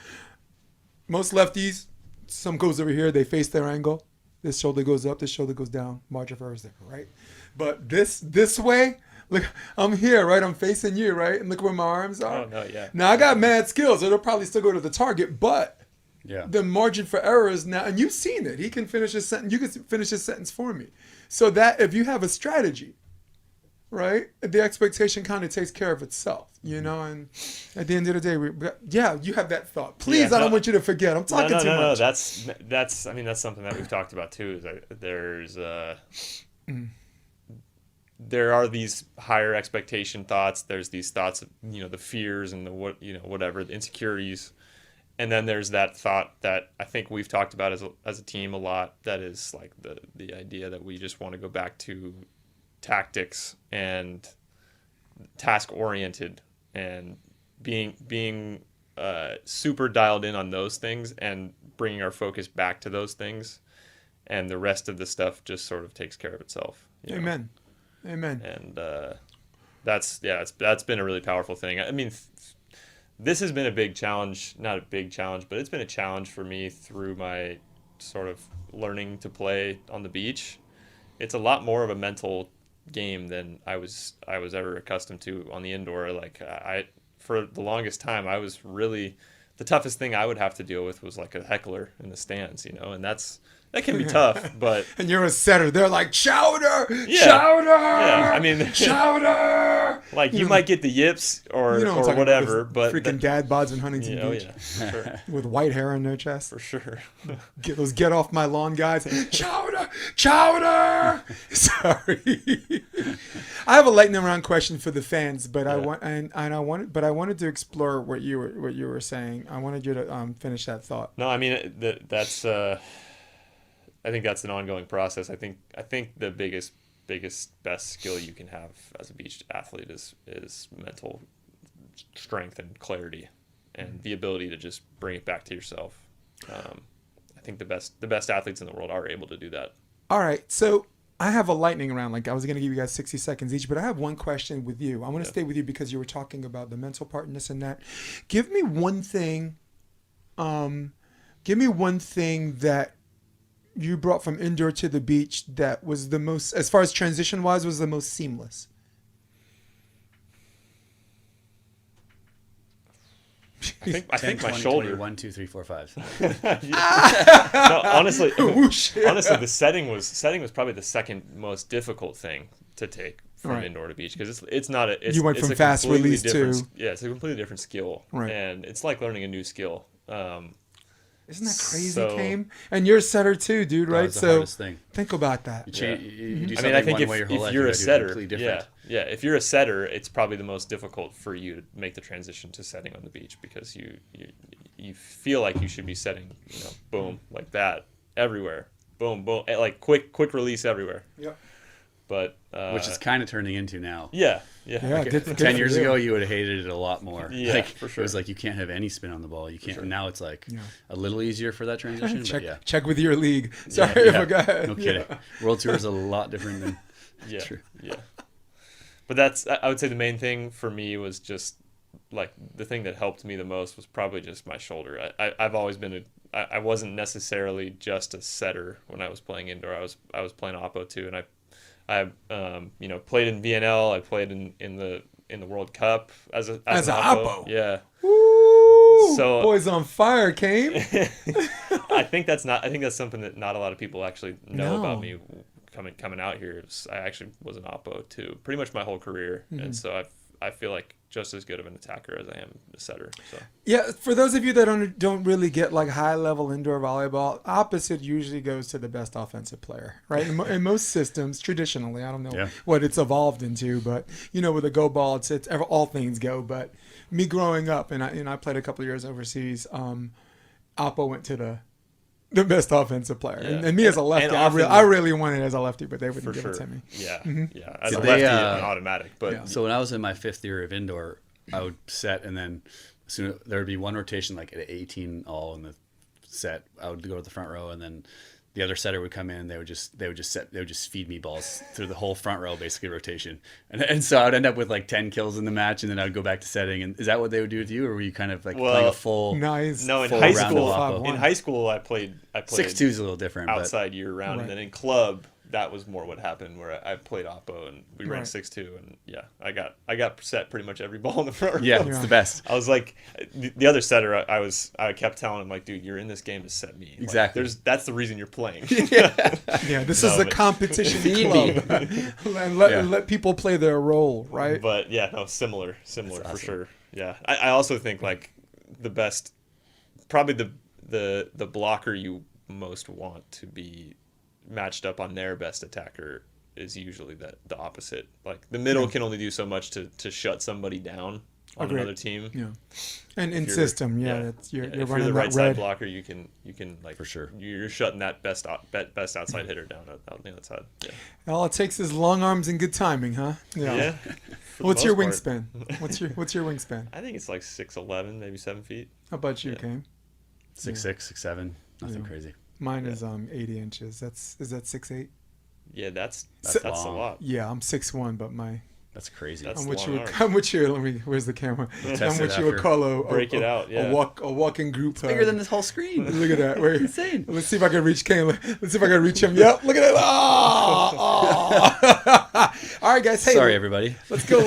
Most lefties, some goes over here, they face their angle. This shoulder goes up, this shoulder goes down. Margin for error is there, right? But this way, look, I'm here, right? I'm facing you, right? And look where my arms are. Oh, no, yeah. Now, I got mad skills. It'll probably still go to the target, but the margin for error is now, and you've seen it. He can finish his sentence. You can finish his sentence for me. So that if you have a strategy, right, the expectation kind of takes care of itself, you know? And at the end of the day, you have that thought. Please, I don't want you to forget. I'm talking too much. No, that's, I mean, that's something that we've talked about too, is there are these higher expectation thoughts. There's these thoughts of, the fears and whatever, the insecurities. And then there's that thought that I think we've talked about as a team a lot. That is like the idea that we just want to go back to tactics and task oriented and being super dialed in on those things and bringing our focus back to those things. And the rest of the stuff just sort of takes care of itself. Amen. Amen. And that's been a really powerful thing. I mean, this has been a big challenge, not a big challenge, but it's been a challenge for me through my sort of learning to play on the beach. It's a lot more of a mental game than I was ever accustomed to on the indoor. Like for the longest time, I was really, the toughest thing I would have to deal with was like a heckler in the stands, and that can be tough, but... And you're a setter. They're like, chowder! Yeah. Chowder! Yeah, I mean... Chowder! Like, you might get the yips or whatever, but... Freaking dad bods in Huntington Beach. Yeah, sure. With white hair on their chest. For sure. Get off my lawn guys. Chowder! Chowder! Sorry. I have a lightning round question for the fans, but I wanted to explore what you were saying. I wanted you to finish that thought. No, I mean, that's... I think that's an ongoing process. I think the biggest, best skill you can have as a beach athlete is mental strength and clarity, and the ability to just bring it back to yourself. I think the best athletes in the world are able to do that. All right, so I have a lightning round. Like I was going to give you guys 60 seconds each, but I have one question with you. I want to stay with you because you were talking about the mental part and this and that. Give me one thing. Give me one thing that you brought from indoor to the beach that was the most, as far as transition wise, was the most seamless. I think my 20, shoulder. 20, 1, 2, 3, 4, 5. No, honestly, Whoosh. the setting was probably the second most difficult thing to take from Right. indoor to beach, because it's not a. It's, You went it's from a fast completely release to- different- yeah, it's a completely different skill, Right. and it's like learning a new skill. Isn't that crazy, So- Kame? And you're a setter too, dude, right? That's the hardest thing. Think about that. You do I something mean, I think one way your whole if life, you're you a gotta do it setter, completely different. if you're a setter, it's probably the most difficult for you to make the transition to setting on the beach, because you feel like you should be setting, boom, like that everywhere, boom, boom, like quick release everywhere. Yep. But Which is kind of turning into now. Yeah, Like, good for 10 years you. ago, you would have hated it a lot more. Yeah, like, for It sure. was like you can't have any spin on the ball. You can't. sure. Now it's like a little easier for that transition. Check, but yeah. check with your league. Sorry, Yeah. go ahead. No kidding. World Tour is a lot different than. yeah, True. yeah. But I would say the main thing for me was just like the thing that helped me the most was probably just my shoulder. I've always been I wasn't necessarily just a setter when I was playing indoor. I was playing oppo too, and I played in VNL. I played in the World Cup as an oppo. Yeah. Woo! So boys on fire, Came. I think that's something that not a lot of people actually know about me coming out here. I actually was an oppo too, pretty much my whole career, and so I feel like just as good of an attacker as I am a setter. So yeah, for those of you that don't really get like high level indoor volleyball, opposite usually goes to the best offensive player, right? In most systems, traditionally, I don't know what it's evolved into, but with a go ball, it's all things go. But me growing up, and I played a couple of years overseas, oppo went to the best offensive player, and me as a lefty, I really wanted it as a lefty, but they wouldn't give it to me. Yeah, yeah. As a lefty, an automatic. But so when I was in my 5th year of indoor, I would set, and then soon there would be one rotation like at 18 all in the set. I would go to the front row, and then the other setter would come in. They would just feed me balls through the whole front row, basically rotation. And so I would end up with like 10 kills in the match, and then I would go back to setting. And is that what they would do with you, or were you kind of like playing a full? Nice. No, in full high round school. of oppo? In high school, I played 6'2" is a little different. outside year round, and then in club, that was more what happened, where I played oppo and we ran 6'2", and I got set pretty much every ball in the front row. Yeah, it's the best. I was like, the other setter, I kept telling him like, dude, you're in this game to set me. Exactly. Like, that's the reason you're playing. This is a competition club, and let people play their role, right? But similar for sure. Yeah, I also think like the best, probably the blocker you most want to be matched up on their best attacker is usually the opposite. Like the middle can only do so much to shut somebody down on another team. Yeah, and in system, if you're you're running the right that side red blocker, you can like for sure you're shutting that best outside hitter down out the outside. Yeah. All it takes is long arms and good timing, huh? Yeah. What's your wingspan? What's your wingspan? I think it's like 6'11", maybe 7 feet. How about you, Cam? 6'6", 6'7", nothing crazy. Mine is 80 inches. Is that 6'8"? Yeah, that's a long. lot. Yeah, I'm 6'1", but That's crazy. That's I'm with long you. arms. I'm with you. Where's the camera? I'm with you. Break it out. Yeah. A walking group. Bigger than this whole screen. Look at that. Wait, insane. Let's see if I can reach Kane. Let's see if I can reach him. Yep. Look at that. All right, guys. Hey, sorry, everybody. Let's go.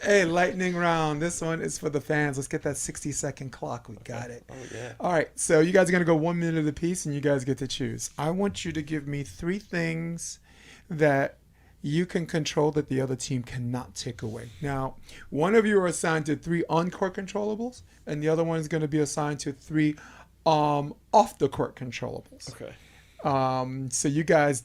Hey, lightning round. This one is for the fans. Let's get that 60-second clock. We got it. Oh yeah. All right. So you guys are gonna go 1 minute apiece, and you guys get to choose. I want you to give me 3 things that you can control that the other team cannot take away. Now, one of you are assigned to 3 on-court controllables, and the other one is going to be assigned to 3 off-the-court controllables. Okay. So you guys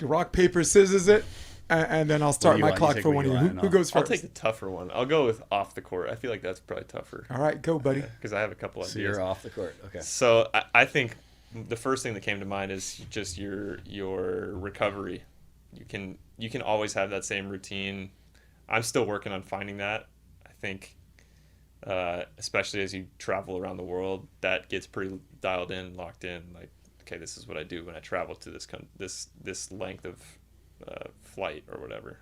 rock, paper, scissors it, and then I'll start my clock for one of you. Who goes first? I'll take the tougher one. I'll go with off the court. I feel like that's probably tougher. All right, go, buddy. Because I have a couple ideas. So you're off the court. Okay. So I think the first thing that came to mind is just your recovery. You can always have that same routine. I'm still working on finding that. I think, especially as you travel around the world, that gets pretty dialed in, locked in. Like, okay, this is what I do when I travel to this length of flight or whatever.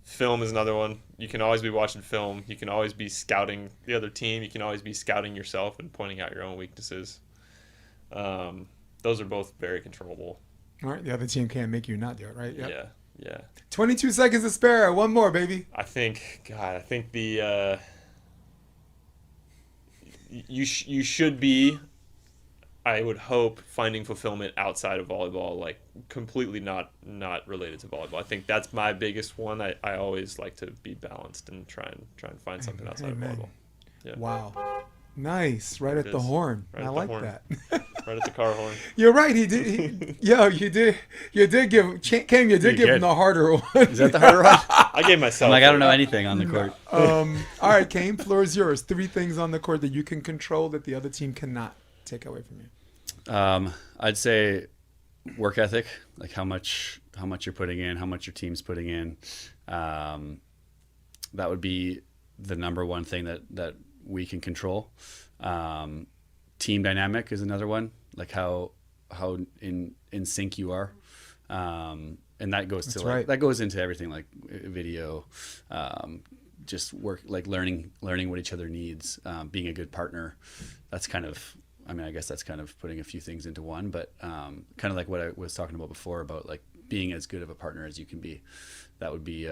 Film is another one. You can always be watching film. You can always be scouting the other team. You can always be scouting yourself and pointing out your own weaknesses. Those are both very controllable. All right, the other team can't make you not do it, right? Yep. Yeah. 22 seconds to spare. One more, baby. I think the you should be, I would hope, finding fulfillment outside of volleyball, like completely not related to volleyball. I think that's my biggest one. I always like to be balanced and try and find something outside of volleyball. Yeah. Wow. Nice. Right at the horn. I like that. Right at the car horn. You're right. You did give Cam. You did give him the harder one. Is that the harder one? I gave myself. I don't know anything on the court. All right, Cam. Floor is yours. 3 things on the court that you can control that the other team cannot take away from you. I'd say work ethic, like how much you're putting in, how much your team's putting in. That would be the number one thing that we can control. Team dynamic is another one, like how in sync you are, and that goes to that goes into everything, like video, just work, like learning what each other needs, being a good partner. That's kind of, I mean, I guess that's kind of putting a few things into one, but kind of like what I was talking about before about like being as good of a partner as you can be. That would be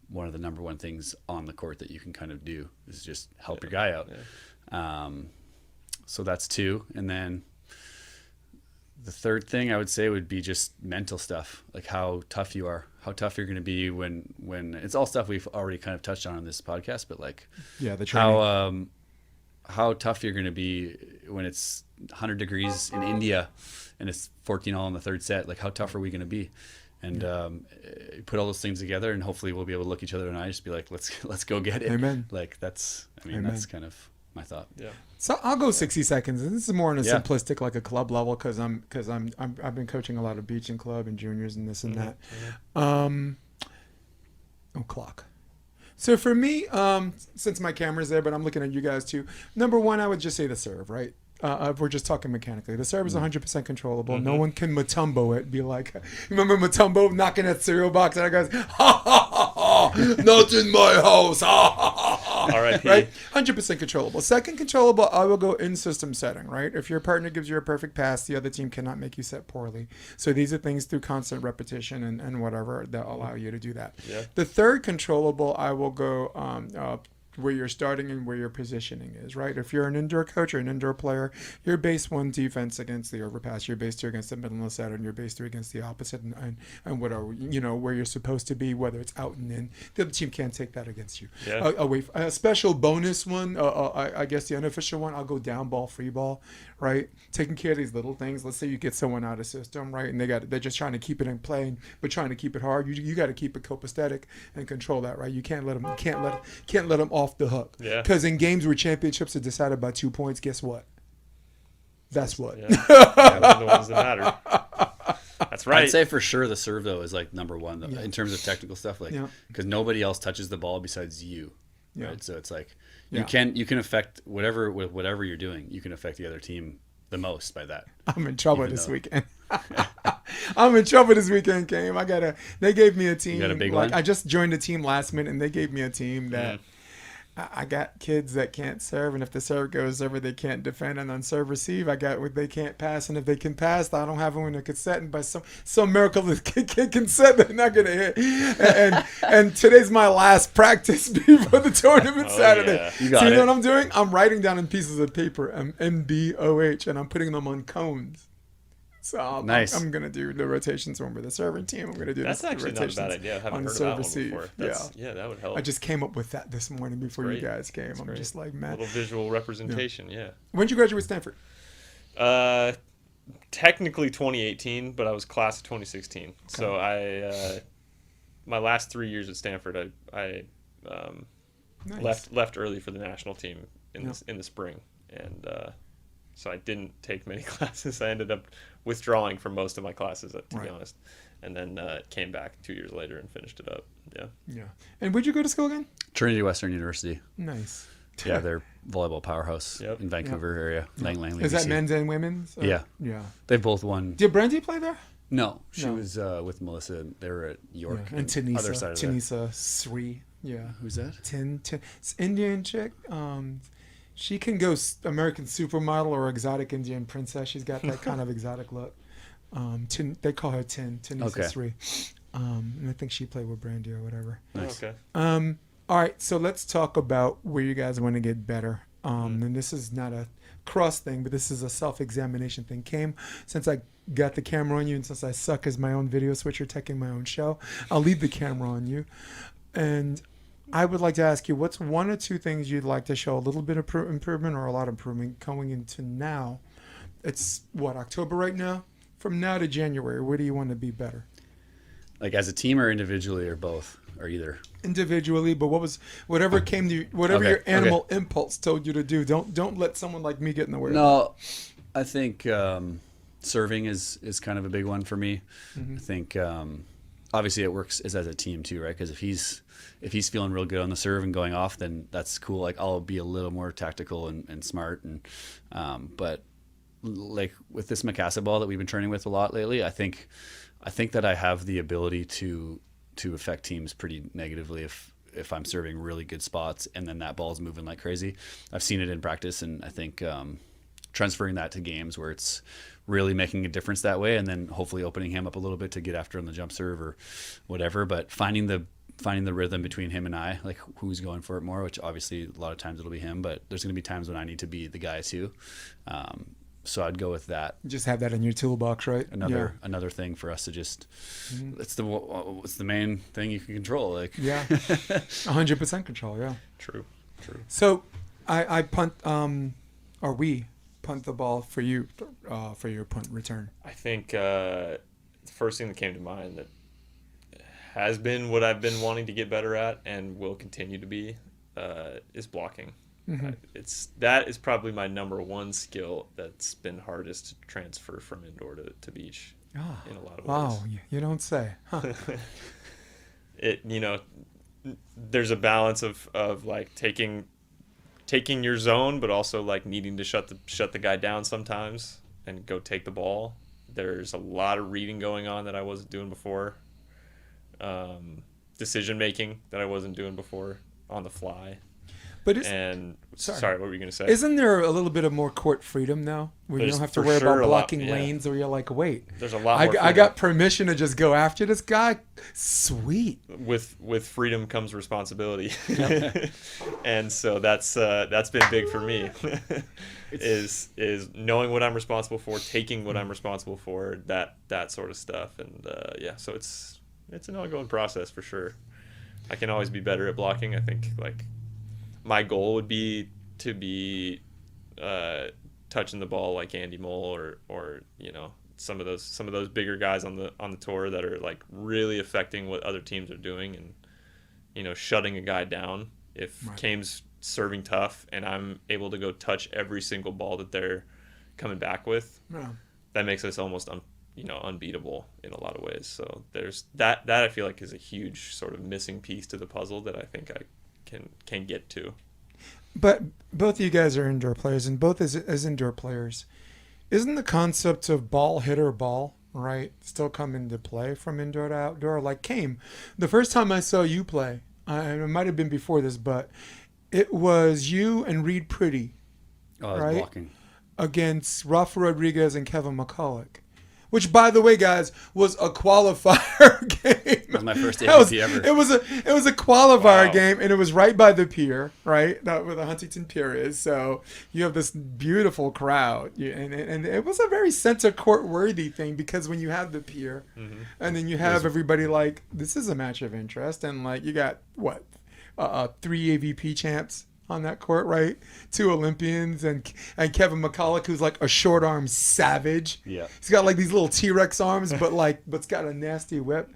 one of the number one things on the court that you can kind of do is just help your guy out. Yeah. So that's 2. And then the third thing I would say would be just mental stuff, like how tough you are, how tough you're going to be when it's all stuff we've already kind of touched on this podcast, but like the training. How tough you're going to be when it's 100 degrees in India and it's 14-all in the third set. Like how tough are we going to be? And put all those things together, and hopefully we'll be able to look each other in the eye and just be like, let's go get it. Amen. Like that's kind of my thought. Yeah. So I'll go 60 seconds. And this is more on a simplistic, like a club level, because I've been coaching a lot of beach and club and juniors and this and that. Clock. So for me, since my camera's there, but I'm looking at you guys too. Number 1, I would just say the serve, right? If we're just talking mechanically, the serve is 100% controllable. No one can Mutombo it. Be like, remember Mutombo knocking that cereal box and I goes, ha ha ha ha, not in my house, ha ha ha ha. All right, right? 100% controllable. Second controllable, I will go in system setting, right? If your partner gives you a perfect pass, the other team cannot make you set poorly. So these are things through constant repetition and whatever that allow you to do that. Yeah. The third controllable, I will go where you're starting and where your positioning is, right? If you're an indoor coach or an indoor player, you're base 1 defense against the overpass, you're base 2 against the middle of the set, and you're base 3 against the opposite, and whatever, where you're supposed to be, whether it's out and in. The other team can't take that against you. Yeah. A special bonus one, I guess the unofficial one, I'll go down ball, free ball, right? Taking care of these little things. Let's say you get someone out of system, right? And they're just trying to keep it in play, but trying to keep it hard. You got to keep it copacetic and control that, right? You can't let them off the hook. Yeah. Because in games where championships are decided by 2 points, guess what? That's what. Yeah. They're the ones that matter. That's right. I'd say for sure the serve though is like number 1 though, in terms of technical stuff, like because nobody else touches the ball besides you. Yeah. Right. So it's like you can affect whatever you're doing. You can affect the other team the most by that. I'm in trouble this weekend. I'm in trouble this weekend, Cam. They gave me a team. You got a big one? I just joined a team last minute, and they gave me a team that I got kids that can't serve, and if the serve goes over, they can't defend, and on serve receive, I got what they can't pass, and if they can pass, I don't have them in a cassette, and by some miracle, the kid can set, they're not gonna hit. And today's my last practice before the tournament Saturday. Yeah. You got know what I'm doing? I'm writing down in pieces of paper, MBOH, and I'm putting them on cones. So nice. I'm going to do the rotations when we're the serving team. I'm going to do That's actually not a bad idea. I haven't heard of that one before. Yeah, that would help. I just came up with that this morning before you guys came. I'm just like, man. A little visual representation, yeah. When did you graduate Stanford? Technically 2018, but I was class of 2016. Okay. So I my last 3 years at Stanford, I left early for the national team in the spring, and so I didn't take many classes. I ended up withdrawing from most of my classes, to be honest, and then came back 2 years later and finished it up. Yeah. And where'd you go to school again? Trinity Western University. Nice. Yeah, they're volleyball powerhouse in Vancouver area. Langley, is that men's and women's? Yeah. They've both won. Did Brandy play there? No, she was with Melissa. They were at York. Yeah. And Tanisa. Other side of Tanisa Sri. Yeah. Who's that? It's Indian chick. She can go American supermodel or exotic Indian princess. She's got that kind of exotic look. They call her Tanisa Sri. And I think she played with Brandy or whatever. Nice. Okay. All right, so let's talk about where you guys want to get better. And this is not a cross thing, but this is a self-examination thing. Came, since I got the camera on you and since I suck as my own video switcher, taking my own show, I'll leave the camera on you. And I would like to ask you, what's 1 or 2 things you'd like to show a little bit of improvement or a lot of improvement going into now? It's, October right now? From now to January, where do you want to be better? Like as a team or individually or both or either? Individually, but whatever came to you, your animal impulse told you to do. Don't let someone like me get in the way. No, I think serving is kind of a big one for me. I think obviously it works as a team too, right? Because if he's feeling real good on the serve and going off, then that's cool. Like I'll be a little more tactical and smart, and but like with this Mikasa ball that we've been training with a lot lately, I think that I have the ability to affect teams pretty negatively if I'm serving really good spots and then that ball's moving like crazy. I've seen it in practice, and I think transferring that to games where it's really making a difference that way, and then hopefully opening him up a little bit to get after on the jump serve or whatever. But finding the rhythm between him and I, like who's going for it more, which obviously a lot of times it'll be him, but there's going to be times when I need to be the guy too. So I'd go with that. Just have that in your toolbox, right? Another thing for us to just, it's the main thing you can control. Like 100% control. Yeah. True. So I punt, or we punt the ball for you, for your punt return. I think the first thing that came to mind that has been what I've been wanting to get better at and will continue to be is blocking. That is probably my number one skill that's been hardest to transfer from indoor to beach in a lot of ways. Wow, you don't say. Huh. There's a balance of like taking your zone, but also like needing to shut the guy down sometimes and go take the ball. There's a lot of reading going on that I wasn't doing before. Decision making that I wasn't doing before on the fly. But sorry, what were you going to say? Isn't there a little bit of more court freedom now, where you don't have to worry about blocking lanes, or you're like, wait, there's a lot more I got permission to just go after this guy? Sweet. With freedom comes responsibility. And so that's been big for me. is knowing what I'm responsible for, taking what I'm responsible for, that sort of stuff. And so it's an ongoing process for sure. I can always be better at blocking. I think like my goal would be to be touching the ball like Andy Mole or some of those bigger guys on the tour that are like really affecting what other teams are doing, and shutting a guy down if Kame's serving tough and I'm able to go touch every single ball that they're coming back with. That makes us almost unbeatable in a lot of ways. So there's that I feel like is a huge sort of missing piece to the puzzle that I think I can get to. But both of you guys are indoor players, and both as indoor players, isn't the concept of ball hitter ball, right, still come into play from indoor to outdoor? Like Kame, the first time I saw you play, it might have been before this, but it was you and Reed Pretty, right, blocking against Rafa Rodriguez and Kevin McCulloch. Which, by the way, guys, was a qualifier game. That was my first AVP ever. It was a qualifier game, and it was right by the pier, right, where the Huntington Pier is. So you have this beautiful crowd, and it was a very center court worthy thing, because when you have the pier, and then you have everybody like, this is a match of interest, and like you got 3 AVP champs on that court, right? 2 Olympians and Kevin McCulloch, who's like a short arm savage. Yeah, he's got like these little T-Rex arms, but's got a nasty whip.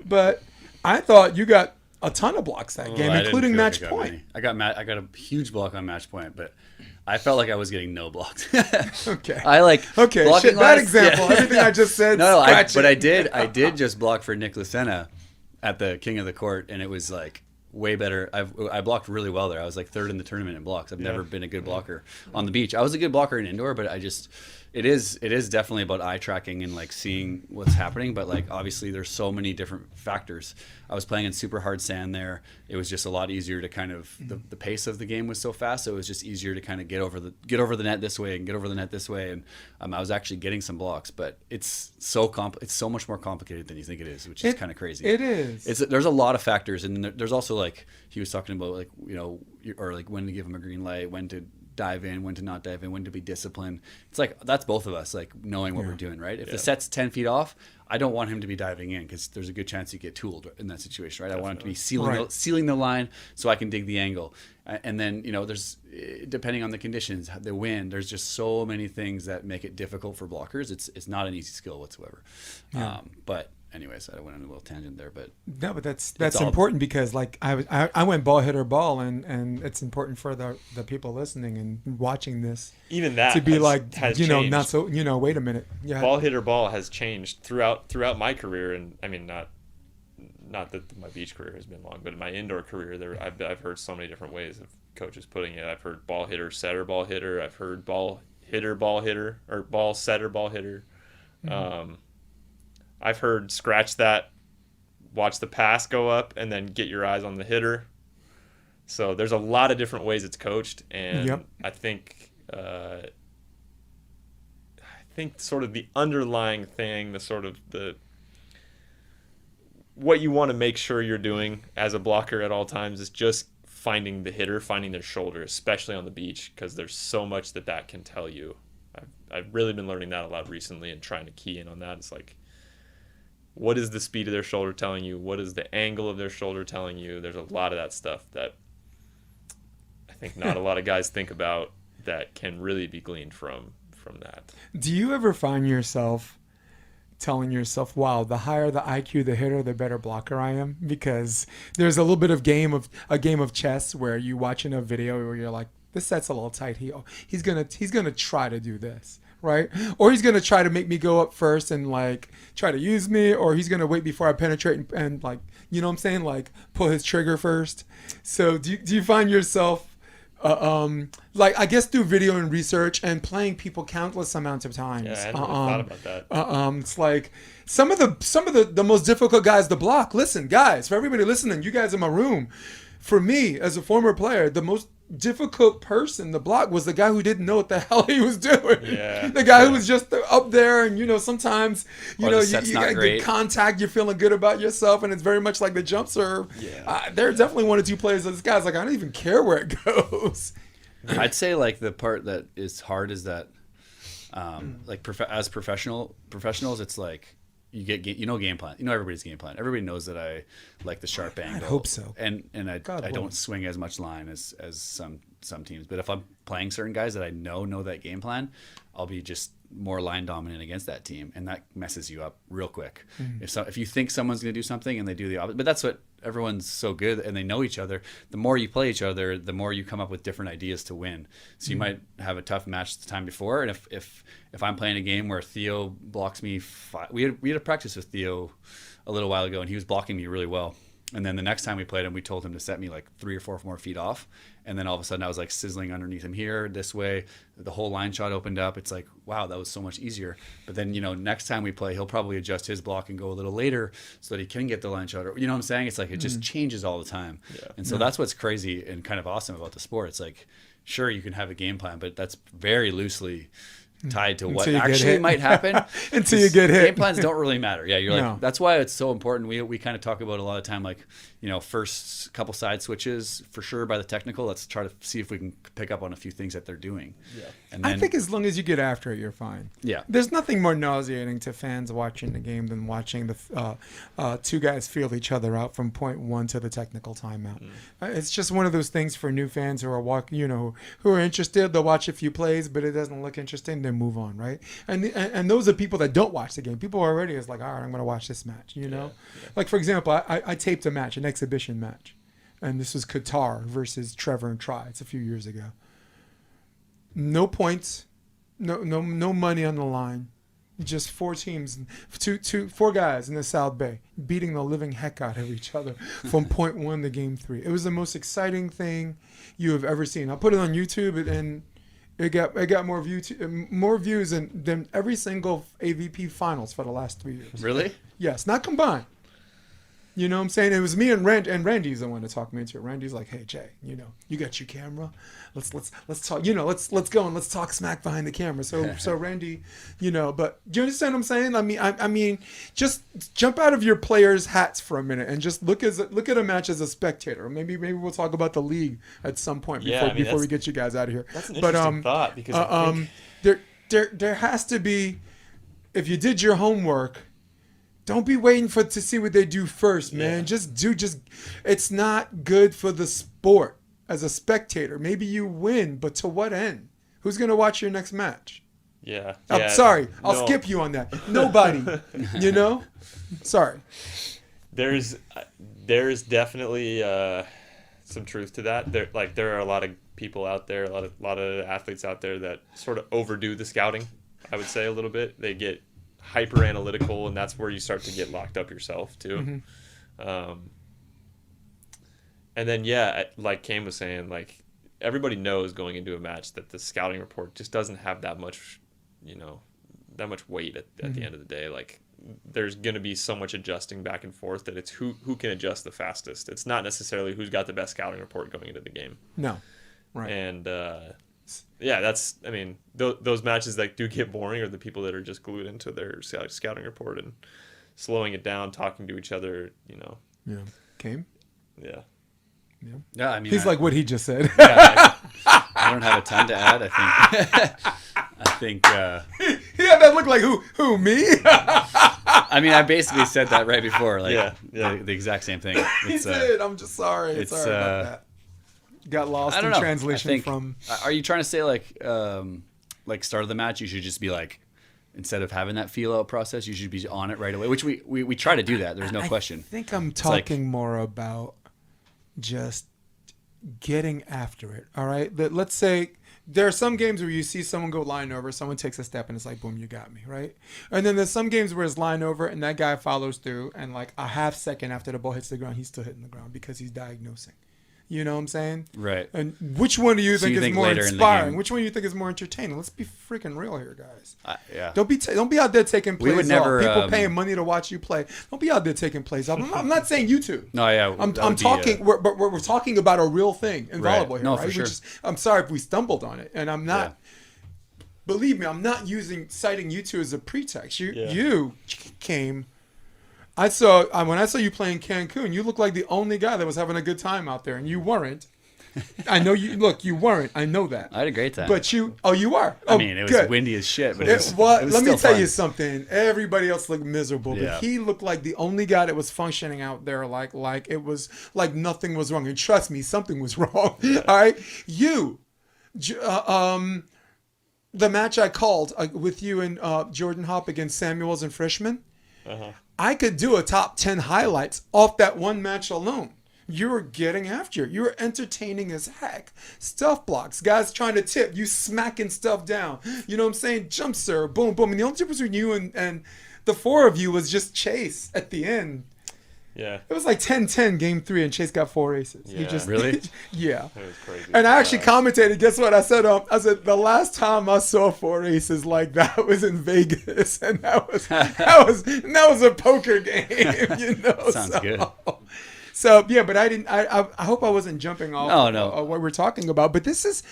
But I thought you got a ton of blocks that game, including match point. I got a huge block on match point, but I felt like I was getting no blocks. Okay. Bad example. Yeah. Everything I just said. But I did just block for Nick Lucena at the King of the Court, and it was like way better. I blocked really well there. I was like 3rd in the tournament in blocks. I've never been a good blocker on the beach. I was a good blocker in indoor, but it is definitely about eye tracking and like seeing what's happening. But like obviously there's so many different factors. I was playing in super hard sand there. It was just a lot easier to kind of the pace of the game was so fast, so it was just easier to kind of get over the net this way and get over the net this way. And I was actually getting some blocks, but it's so much more complicated than you think it is, which is kind of crazy. It is. There's a lot of factors, and there's also like he was talking about like or like when to give him a green light, when to dive in, when to not dive in, when to be disciplined. It's like that's both of us like knowing what we're doing, right? If the set's 10 feet off, I don't want him to be diving in, because there's a good chance you get tooled in that situation, right? Definitely. I want him to be sealing the line so I can dig the angle. And then there's, depending on the conditions, the wind, there's just so many things that make it difficult for blockers. It's not an easy skill whatsoever. But anyways, I went on a little tangent there, but no, but that's important, because like I went ball hitter ball, and it's important for the people listening and watching this, even that to be has changed. Not so wait a minute, ball hitter ball has changed throughout my career, and I mean not that my beach career has been long, but in my indoor career I've heard so many different ways of coaches putting it. I've heard ball hitter, setter, ball hitter. I've heard ball hitter, ball hitter, or ball setter, ball hitter. I've heard scratch that, watch the pass go up, and then get your eyes on the hitter. So there's a lot of different ways it's coached, and Yep. I think sort of the underlying thing, what you want to make sure you're doing as a blocker at all times is just finding the hitter, finding their shoulder, especially on the beach, because there's so much that can tell you. I've really been learning that a lot recently and trying to key in on that. It's like, what is the speed of their shoulder telling you? What is the angle of their shoulder telling you? There's a lot of that stuff that I think not a lot of guys think about that can really be gleaned from that. Do you ever find yourself telling yourself, wow, the higher the IQ the hitter, the better blocker I am? Because there's a little bit of a game of chess where you watching a video where you're like, this set's a little tight. He's gonna try to do this, right? Or he's gonna try to make me go up first and like try to use me, or he's gonna wait before I penetrate and like, you know what I'm saying, like pull his trigger first. So do you find yourself like, I guess through video and research and playing people countless amounts of times. Yeah, I hadn't really thought about that. It's like some of the most difficult guys to block. Listen, guys, for everybody listening, you guys in my room, for me as a former player, the most difficult person to block was the guy who didn't know what the hell he was doing. Yeah, the guy who was just up there, and sometimes you got good contact, you're feeling good about yourself, and it's very much like the jump serve. Yeah. There's definitely one or two players that this guy's like, I don't even care where it goes. I'd say like the part that is hard is that like as professionals, it's like you get game plan. Everybody's game plan. Everybody knows that I like the sharp angle. I hope so. And I don't swing as much line as some teams. But if I'm playing certain guys that I know that game plan, I'll be just more line dominant against that team, and that messes you up real quick. Mm-hmm. If you think someone's going to do something and they do the opposite, but that's what everyone's so good and they know each other. The more you play each other, the more you come up with different ideas to win. So you might have a tough match the time before, and if I'm playing a game where Theo blocks me, we had a practice with Theo a little while ago, and he was blocking me really well. And then the next time we played him, we told him to set me like 3 or 4 more feet off. And then all of a sudden I was like sizzling underneath him here, this way. The whole line shot opened up. It's like, wow, that was so much easier. But then, next time we play, he'll probably adjust his block and go a little later so that he can get the line shot. Or, you know what I'm saying? It's like it just changes all the time. Yeah. And so that's what's crazy and kind of awesome about the sport. It's like, sure, you can have a game plan, but that's very loosely tied to what actually might happen until you get hit. Game plans don't really matter. Yeah, you're like, that's why it's so important. We kind of talk about a lot of time, like, first couple side switches for sure by the technical. Let's try to see if we can pick up on a few things that they're doing. Yeah. And then, I think as long as you get after it, you're fine. Yeah. There's nothing more nauseating to fans watching the game than watching the two guys feel each other out from point one to the technical timeout. It's just one of those things for new fans who are who are interested. They'll watch a few plays, but it doesn't look interesting. Then move on, right? And those are people that don't watch the game. People already is like, all right, I'm going to watch this match. Like for example, I taped a match, an exhibition match, and this was Qatar versus Trevor and Try. It's a few years ago. No points, no money on the line. Just 4 teams, 4 guys in the South Bay beating the living heck out of each other from point 1 to game 3. It was the most exciting thing you have ever seen. I put it on YouTube, and it got more views than every single AVP finals for the last 3 years. Really? Yes, not combined. You know what I'm saying? It was me and Randy's the one to talk me into it. Randy's like, "Hey Jay, you got your camera. Let's talk. Let's go and let's talk smack behind the camera." So Randy, but do you understand what I'm saying? I mean, just jump out of your players' hats for a minute and just look at a match as a spectator. Maybe we'll talk about the league at some point before we get you guys out of here. That's an interesting thought, because there has to be, if you did your homework. Don't be waiting to see what they do first, man. Yeah. It's not good for the sport as a spectator. Maybe you win, but to what end? Who's going to watch your next match? Yeah. I'm sorry. I'll skip you on that. Nobody, Sorry. There's definitely some truth to that. There are a lot of people out there, a lot of athletes out there that sort of overdo the scouting, I would say, a little bit. They get hyper analytical, and that's where you start to get locked up yourself too. Mm-hmm. And then like Kane was saying, like everybody knows going into a match that the scouting report just doesn't have that much weight at the end of the day. Like there's going to be so much adjusting back and forth that it's who can adjust the fastest. It's not necessarily who's got the best scouting report going into the game. No. Right. And those matches that do get boring are the people that are just glued into their scouting report and slowing it down, talking to each other, Yeah. Came? Yeah. Yeah, I mean, he's like what he just said. Yeah, I don't have a ton to add. I think He had that look like who me? I mean, I basically said that right before, like the exact same thing. He did. I'm just sorry. Sorry about that. Got lost in translation from. Are you trying to say like start of the match? You should just be like, instead of having that feel out process, you should be on it right away. Which we try to do that. There's no question. I think I'm talking more about just getting after it. All right. Let's say there are some games where you see someone go line over, someone takes a step, and it's like, boom, you got me, right? And then there's some games where it's line over, and that guy follows through, and like a half second after the ball hits the ground, he's still hitting the ground because he's diagnosing. You know what I'm saying? Right. And which one do you think is more inspiring? In which one do you think is more entertaining? Let's be freaking real here, guys. Yeah. Don't be out there taking plays we would never, off. People paying money to watch you play. Don't be out there taking plays off. I'm not saying you two. No, yeah. I'm talking. We're talking about a real thing in volleyball here, no, right? For sure. I'm sorry if we stumbled on it, and I'm not. Yeah. Believe me, I'm not citing you two as a pretext. You came. When I saw you playing Cancun, you looked like the only guy that was having a good time out there, and you weren't. I know you. Look, you weren't. I know that. I had a great time. But you are. I mean, it was windy as shit. But it was let me tell fun. You something. Everybody else looked miserable, but he looked like the only guy that was functioning out there. Like it was like nothing was wrong. And trust me, something was wrong. All right, the match I called with you and Jordan Hopp against Samuels and Frischman. I could do a top 10 highlights off that one match alone. You were getting after it. You were entertaining as heck. Stuff blocks, guys trying to tip, you smacking stuff down. You know what I'm saying? Jump serve, boom, boom. And the only difference between you and the four of you was just Chase at the end. Yeah. It was like 10-10 game 3 and Chase got 4 aces. Yeah. He just, really? Yeah. It was crazy. And I actually commentated. Guess what? I said the last time I saw 4 aces like that was in Vegas, and that was a poker game. You know. Sounds good. So yeah, but I didn't. I hope I wasn't jumping off. Oh, no. What we're talking about, but this is.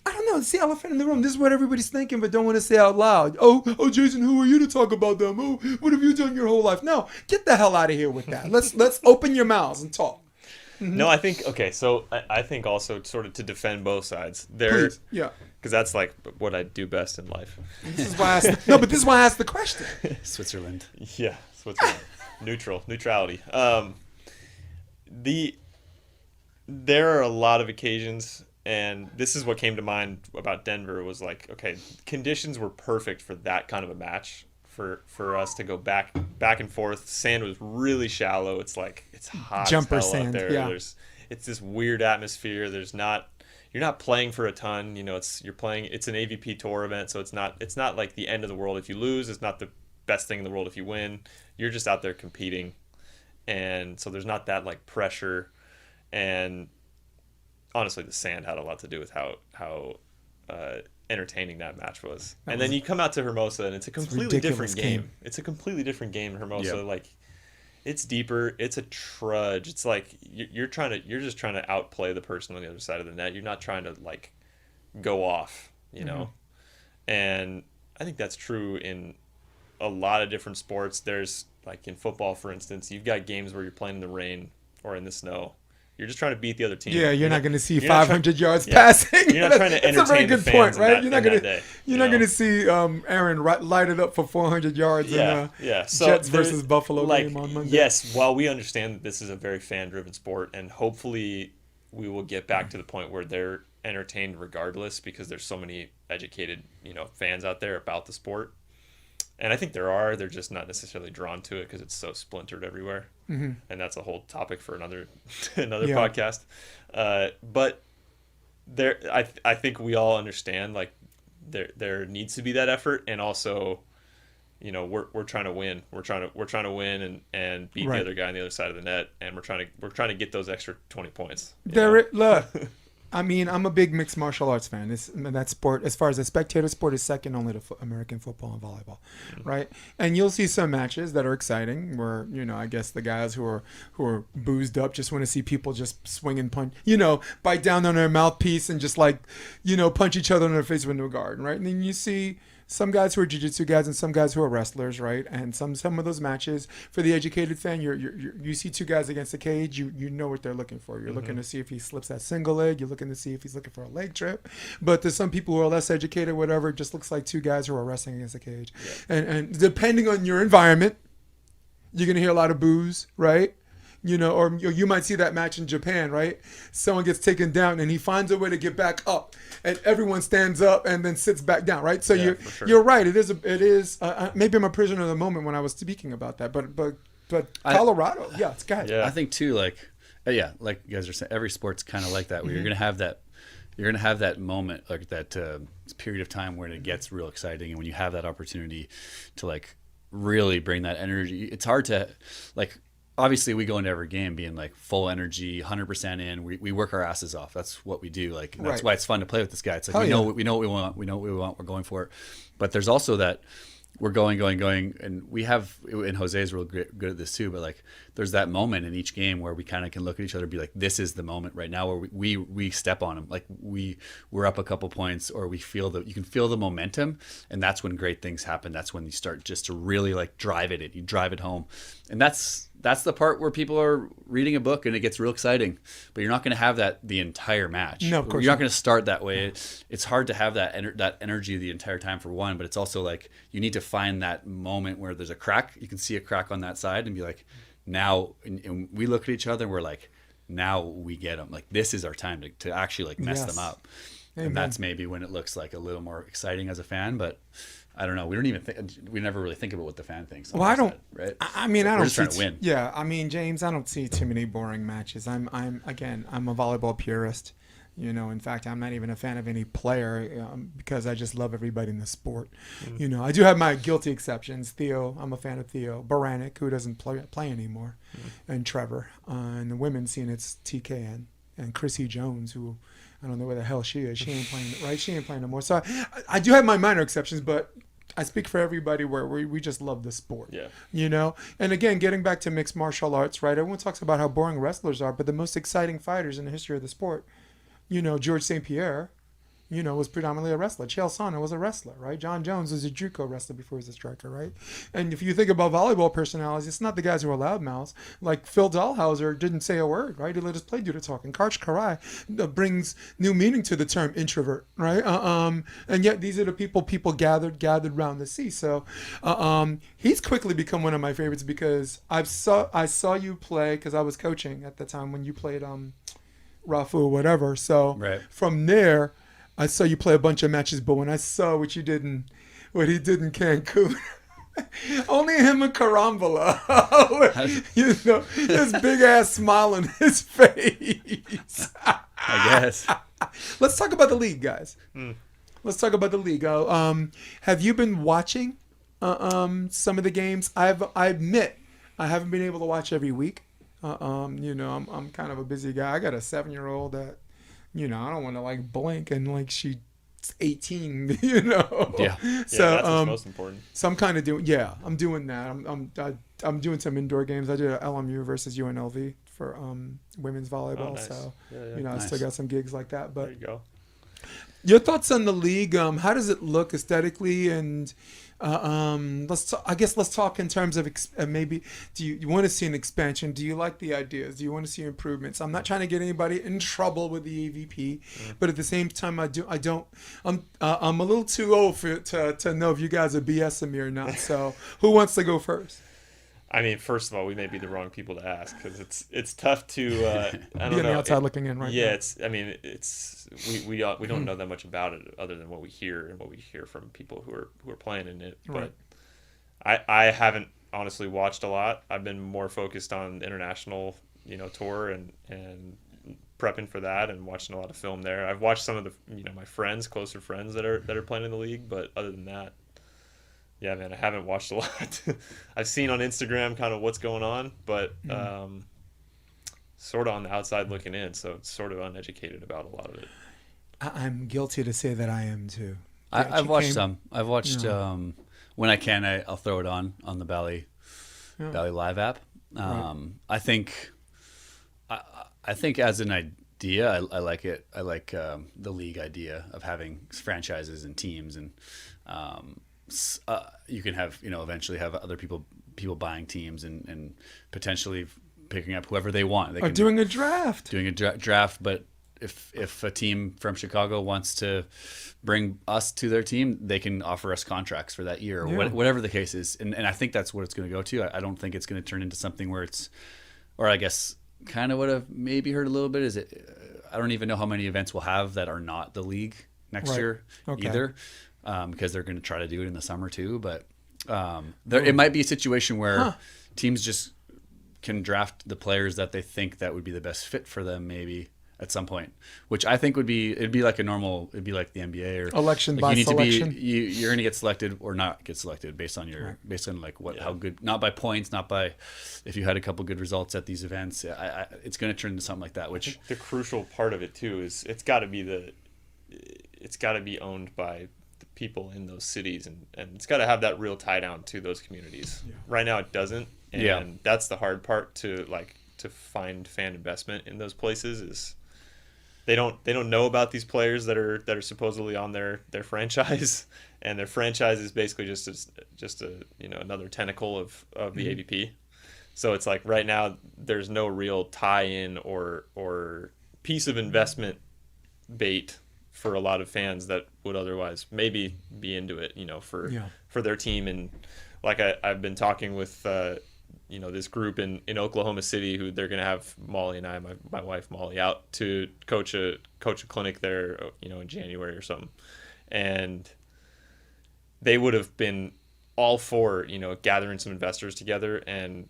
I don't know. It's the elephant in the room. This is what everybody's thinking, but don't want to say out loud. Oh, Jason, who are you to talk about them? Oh, what have you done your whole life? No, get the hell out of here with that. Let's open your mouths and talk. Mm-hmm. No, I think So I think also sort of to defend both sides. Please, yeah. Because that's like what I do best in life. This is why but this is why I asked the question. Switzerland. Yeah, Switzerland. Neutrality. There are a lot of occasions. And this is what came to mind about Denver was like, okay, conditions were perfect for that kind of a match for us to go back and forth. Sand was really shallow. It's like it's hot jumper as hell sand, out there. yeah. It's this weird atmosphere. You're not playing for a ton. It's an AVP tour event, so it's not like the end of the world if you lose. It's not the best thing in the world if you win. You're just out there competing, and so there's not that like pressure. And honestly, the sand had a lot to do with how entertaining that match was. And then you come out to Hermosa, and it's a completely different game. It's a completely different game in Hermosa. Yep. Like, it's deeper. It's a trudge. It's like you're just trying to outplay the person on the other side of the net. You're not trying to like go off, you know. And I think that's true in a lot of different sports. There's like in football, for instance, you've got games where you're playing in the rain or in the snow. You're just trying to beat the other team. Yeah, you're not going to see 500 yards passing. You're not trying to entertain That's a very good point, right? You're not going to see Aaron light it up for 400 yards in So Jets versus Buffalo game on Monday. Yes, while we understand that this is a very fan-driven sport, and hopefully we will get back to the point where they're entertained regardless, because there's so many educated fans out there about the sport. And I think they're just not necessarily drawn to it because it's so splintered everywhere. Mm-hmm. And that's a whole topic for another podcast. But I think we all understand like there needs to be that effort, and also, we're trying to win. We're trying to win and beat the other guy on the other side of the net, and we're trying to get those extra 20 points. Look, I mean, I'm a big mixed martial arts fan. That sport, as far as a spectator sport, is second only to American football and volleyball, right? And you'll see some matches that are exciting where, I guess the guys who are boozed up just want to see people just swing and punch, bite down on their mouthpiece and just like, punch each other in the face with no guard, right? And then you see some guys who are jiu-jitsu guys and some guys who are wrestlers, right? And some of those matches, for the educated fan, you see two guys against the cage, you know what they're looking for. You're looking to see if he slips that single leg. You're looking to see if he's looking for a leg trip. But to some people who are less educated, whatever, it just looks like two guys who are wrestling against the cage. Yeah. And depending on your environment, you're going to hear a lot of boos, right? Or you might see that match in Japan, right? Someone gets taken down and he finds a way to get back up, and everyone stands up and then sits back down, right? So you're right. It is. Maybe I'm a prisoner of the moment when I was speaking about that, but Colorado, it's good. Yeah. I think too, like you guys are saying, every sport's kind of like that. Where you're gonna have that moment, like that period of time where it gets real exciting, and when you have that opportunity to like really bring that energy, it's hard to like. Obviously, we go into every game being like full energy, 100% in. We work our asses off. That's what we do. Like that's why it's fun to play with this guy. It's like we know what we want. We know what we want. We're going for it. But there's also that we're going, and we have. And Jose's real good at this too. But like, there's that moment in each game where we kind of can look at each other and be like, "This is the moment right now where we step on them. Like we're up a couple points, or you can feel the momentum, and that's when great things happen. That's when you start just to really like drive it. You drive it home, and that's the part where people are reading a book and it gets real exciting, but you're not going to have that the entire match. No, of course you're not going to start that way. It's hard to have that energy the entire time for one, but it's also like you need to find that moment where there's a crack. You can see a crack on that side and be like, now, and we look at each other and we're like, now we get them. Like this is our time to actually like mess them up. Amen. And that's maybe when it looks like a little more exciting as a fan, but I don't know. We never really think about what the fan thinks. Well, I don't. Right? I mean, I don't. We're just trying to win. Yeah, I mean, James, I don't see too many boring matches. I'm a volleyball purist. In fact, I'm not even a fan of any player because I just love everybody in the sport. Mm-hmm. I do have my guilty exceptions. Theo, I'm a fan of Theo. Baranek, who doesn't play anymore, and Trevor. And the women's scene, it's TKN and Chrissy Jones, who I don't know where the hell she is. She ain't playing, right? She ain't playing no more. So I do have my minor exceptions, but I speak for everybody where we just love the sport. Yeah. And again, getting back to mixed martial arts, right? Everyone talks about how boring wrestlers are, but the most exciting fighters in the history of the sport, George St. Pierre, was predominantly a wrestler. Chael Sonnen was a wrestler, right? John Jones was a JUCO wrestler before he was a striker, right? And if you think about volleyball personalities, it's not the guys who are loudmouths. Like Phil Dahlhauser didn't say a word, right? He let his play do the talking. Karch Karai brings new meaning to the term introvert, right? And yet these are the people gathered around to see. So he's quickly become one of my favorites because I saw you play because I was coaching at the time when you played Rafu or whatever. So from there, I saw you play a bunch of matches, but when I saw what he did in Cancun, only him and Carambola, his big ass smile on his face. I guess. Let's talk about the league, guys. Let's talk about the league. Have you been watching some of the games? I admit I haven't been able to watch every week. I'm kind of a busy guy. I got a 7-year-old that. I don't want to like blink and like she's 18, Yeah. So that's what's most important. So I'm kind of doing. Yeah, I'm doing that. I'm doing some indoor games. I did a LMU versus UNLV for women's volleyball. Oh, nice. So nice. I still got some gigs like that. But there you go. Your thoughts on the league? How does it look aesthetically? And let's talk in terms of maybe. Do you want to see an expansion? Do you like the ideas? Do you want to see improvements? I'm not trying to get anybody in trouble with the AVP, but at the same time, I'm a little too old to know if you guys are BSing me or not. So who wants to go first? I mean, first of all, we may be the wrong people to ask because it's tough to I don't be on know. the outside looking in, right? Yeah, we don't know that much about it other than what we hear and what we hear from people who are playing in it. But I haven't honestly watched a lot. I've been more focused on the international tour and prepping for that and watching a lot of film there. I've watched some of the my closer friends that are playing in the league, but other than that. Yeah, man, I haven't watched a lot. I've seen on Instagram kind of what's going on, but sort of on the outside looking in, so it's sort of uneducated about a lot of it. I'm guilty to say that I am too. I've watched some. I've watched when I can. I'll throw it on the Bally Live app. Right. I think as an idea, I like it. I like the league idea of having franchises and teams, and you can have eventually have other people buying teams and potentially picking up whoever they want. They or doing a draft. Doing a draft, but if a team from Chicago wants to bring us to their team, they can offer us contracts for that year, or whatever the case is. And I think that's what it's going to go to. I don't think it's going to turn into something where it's, or I guess kind of what I've maybe heard a little bit is I don't even know how many events we'll have that are not the league next year either, because they're going to try to do it in the summer too. But it might be a situation where teams just can draft the players that they think that would be the best fit for them, maybe at some point, which I think it'd be like the NBA or election by selection. You're going to get selected or not get selected based on like how good, not by points, not by if you had a couple good results at these events. It's going to turn into something like that. Which the crucial part of it too is it's got to be owned by the people in those cities, and it's got to have that real tie down to those communities. Right now it doesn't, and that's the hard part to find fan investment in those places is they don't know about these players that are supposedly on their franchise, and their franchise is basically just a another tentacle of the AVP. So it's like right now there's no real tie-in or piece of investment bait for a lot of fans that would otherwise maybe be into it, for their team. And like I've been talking with this group in Oklahoma City who they're going to have Molly and I, my wife Molly, out to coach a clinic there, in January or something. And they would have been all for, gathering some investors together and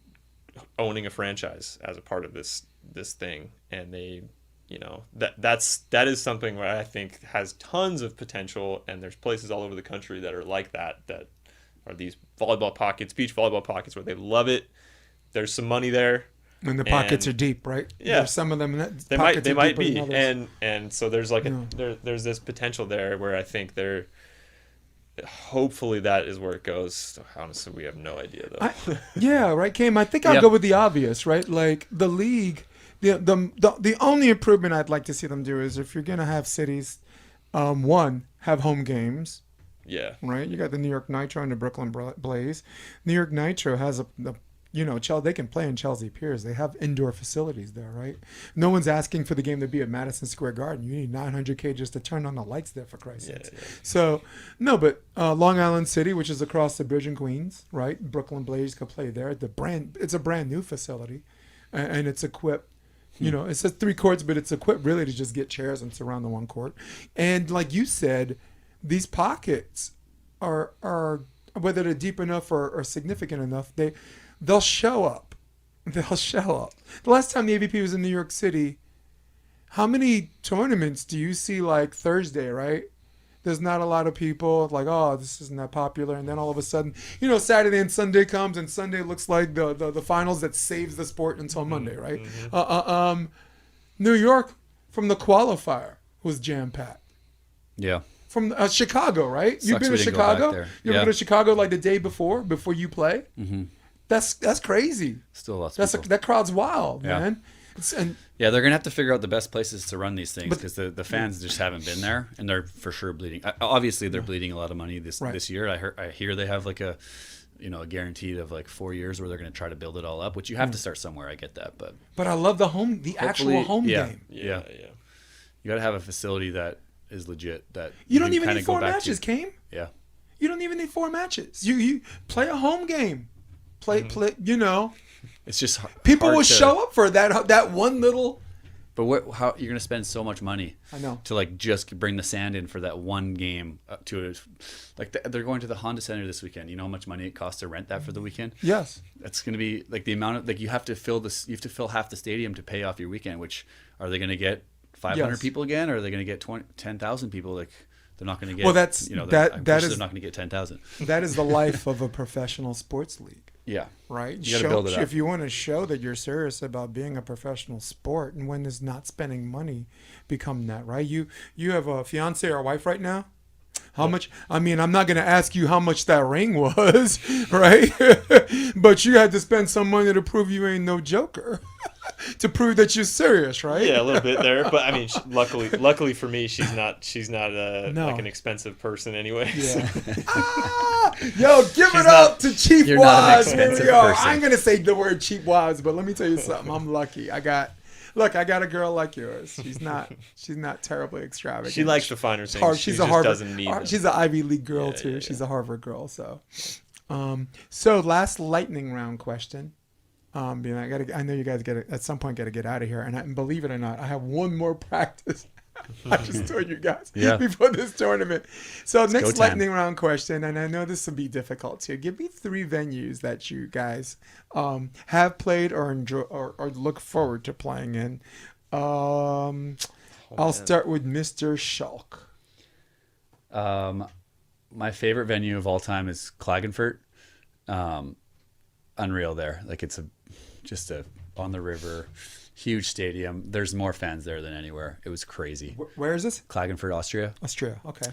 owning a franchise as a part of this thing. And they, that is something where I think has tons of potential, and there's places all over the country that are like that are these volleyball pockets, beach volleyball pockets, where they love it. There's some money there, and the pockets are deep, right? Yeah, there's some of them they might be, and so there's like there's this potential there where I think hopefully that is where it goes. Honestly, we have no idea though. Right, Cam. I think I'll go with the obvious, right? Like the league, the only improvement I'd like to see them do is if you're gonna have cities, have home games. Yeah. Right. You got the New York Nitro and the Brooklyn Blaze. New York Nitro has they can play in Chelsea Piers. They have indoor facilities there, right? No one's asking for the game to be at Madison Square Garden. You need 900K just to turn on the lights there, for Christ's sake. Yeah. So, no, but Long Island City, which is across the bridge in Queens, right? Brooklyn Blaze could play there. It's a brand new facility, and it's equipped. It says 3 courts, but it's equipped really to just get chairs and surround the one court. And like you said, these pockets are whether they're deep enough or significant enough, they'll show up. They'll show up. The last time the AVP was in New York City, how many tournaments do you see like Thursday, right? There's not a lot of people like, oh, this isn't that popular. And then all of a sudden, Saturday and Sunday comes, and Sunday looks like the finals that saves the sport until Monday, right? Mm-hmm. New York, from the qualifier, was jam-packed. Yeah. From Chicago, right? You've been to Chicago? You ever been to Chicago like the day before you play? Mm-hmm. That's crazy. Still lots of people. That crowd's wild, man. They're going to have to figure out the best places to run these things because the fans just haven't been there, and they're for sure bleeding. Obviously, they're bleeding a lot of money this year. I hear they have like a guaranteed of like 4 years where they're going to try to build it all up, which you have to start somewhere. I get that, but I love the actual home game. Yeah. You got to have a facility that is legit. That you don't even need 4 matches, Came. Yeah. You don't even need 4 matches. You play a home game. Play. It's just people will show up for that one little. But how you're going to spend so much money? I know. To like just bring the sand in for that one game they're going to the Honda Center this weekend. You know how much money it costs to rent that for the weekend? Yes. That's going to be like the amount of you have to fill half the stadium to pay off your weekend. Which are they going to get 500 people again, or are they going to get 10,000 people? Like they're not going to get. Well, that's they're not going to get 10,000. That is the life of a professional sports league. Yeah. right? You got to build it up. If you want to show that you're serious about being a professional sport, and when is not spending money become that, right? You have a fiance or a wife right now? How much? I mean, I'm not going to ask you how much that ring was, right? But you had to spend some money to prove you ain't no joker, to prove that you're serious, right? Yeah, a little bit there, but I mean, luckily for me, she's not No. like an expensive person anyway. Yeah. Yo, give it up to Chief You're not an Waz. Here expensive we are. person. I ain't gonna say the word Chief Waz, but let me tell you something. I'm lucky. I got a girl like yours. She's not terribly extravagant. She likes to find her things. She just doesn't need them. She's an Ivy League girl too. yeah. She's a Harvard girl. So, so last lightning round question. I know you guys at some point got to get out of here, and believe it or not, I have one more practice. I just told you guys before this tournament. So next lightning round question, and I know this will be difficult too. Give me 3 venues that you guys have played or enjoy or look forward to playing in. I'll start with Mr. Schalk. My favorite venue of all time is Klagenfurt. Unreal there. Like it's just on the river, huge stadium. There's more fans there than anywhere. It was crazy. Where is this? Klagenfurt, Austria. Austria. Okay.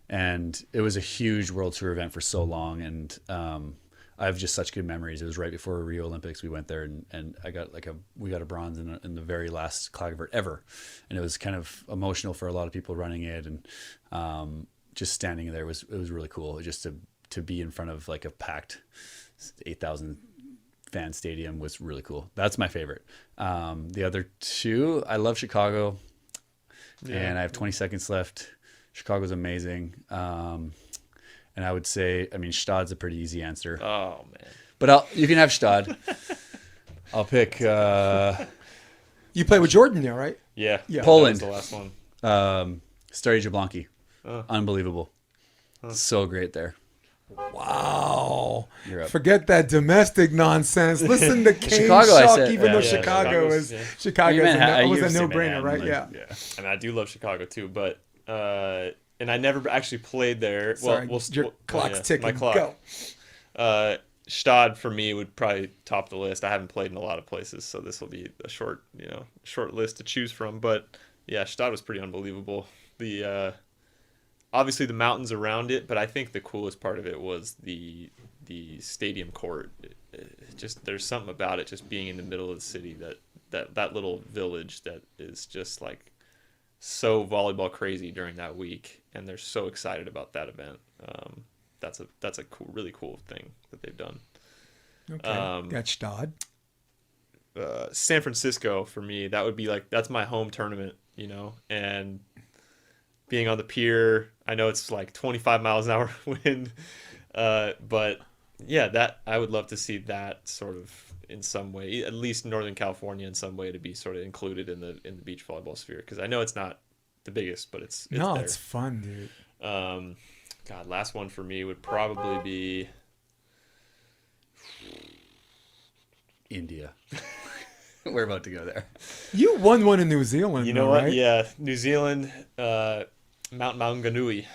And it was a huge World Tour event for so long. And I have just such good memories. It was right before Rio Olympics. We went there and I got we got a bronze in the very last Klagenfurt ever. And it was kind of emotional for a lot of people running it. And just standing there it was really cool. Just to be in front of like a packed 8,000 fan stadium was really cool. That's my favorite. The other 2, I love Chicago, and I have 20 seconds left. Chicago's amazing. And I would say, I mean, Stad's a pretty easy answer. Oh man! But you can have Stad. I'll pick. You play with Jordan there, right? Yeah. Poland. That was the last one. Stare Jablonki. Unbelievable. So great there. Wow. You're up. Forget that domestic nonsense. Listen to Chaim Chicago, I Schalk, said. even though Chicago was a no-brainer, right? Yeah. And I do love Chicago too, but and I never actually played there. Sorry, your clock's ticking. My clock. Go. Stad for me would probably top the list. I haven't played in a lot of places, so this will be a short list to choose from. But yeah, Stad was pretty unbelievable. The obviously the mountains around it, but I think the coolest part of it was the stadium court. Just there's something about it, just being in the middle of the city, that little village that is just like so volleyball crazy during that week, and they're so excited about that event. That's a cool, really cool thing that they've done. Okay, got Stad. San Francisco for me, that would be like, that's my home tournament, and being on the pier, I know it's like 25 miles an hour wind, but yeah, that I would love to see that sort of in some way, at least Northern California in some way, to be sort of included in the beach volleyball sphere, because I know it's not the biggest, but it's there. It's fun, dude. God, last one for me would probably be India. We're about to go there. You won one in New Zealand. You know what? Right? Yeah, New Zealand, Mount Maunganui.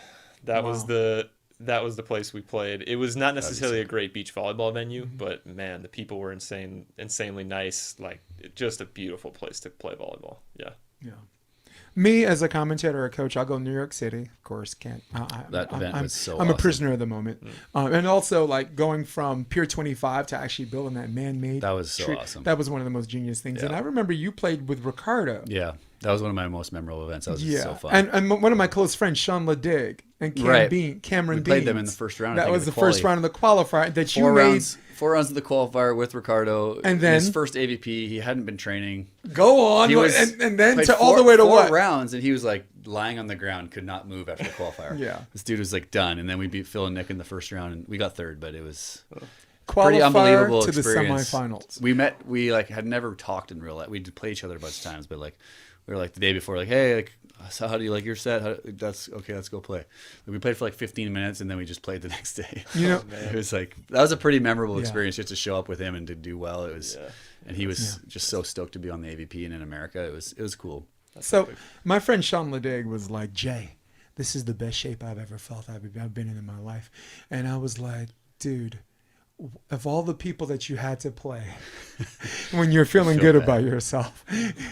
That was the place we played. It was not necessarily a great beach volleyball venue, but man, the people were insanely nice. Like, just a beautiful place to play volleyball. Yeah. Yeah. Me as a commentator or coach, I'll go New York City. Of course, can't. That event was so I'm awesome. a prisoner of the moment, and also like going from Pier 25 to actually building that man-made. That was so tree. awesome. That was one of the most genius things. Yeah. And I remember you played with Ricardo. Yeah, that was one of my most memorable events. That was just so fun. And one of my close friends, Sean Ledig and Cameron We played Beans. them in the first round. That was the first round of the qualifier that you made. 4 rounds of the qualifier with Ricardo. And then his first AVP, he hadn't been training. Go on, and then to all the way to four what? rounds, and he was like lying on the ground, could not move after the qualifier. Yeah, this dude was like done, and then we beat Phil and Nick in the first round, and we got third, but it was pretty unbelievable to experience. The semifinals. We like had never talked in real life. We'd play each other a bunch of times, but like we were like the day before, like, hey, like, so how do you like your set? That's okay. Let's go play. We played for like 15 minutes, and then we just played the next day. It was like that was a pretty memorable experience just to show up with him and to do well. It was, and he was just so stoked to be on the AVP and in America. It was cool. So my friend Sean Ledig was like, Jay, this is the best shape I've ever felt I've been in my life, and I was like, dude, of all the people that you had to play when you're feeling good about yourself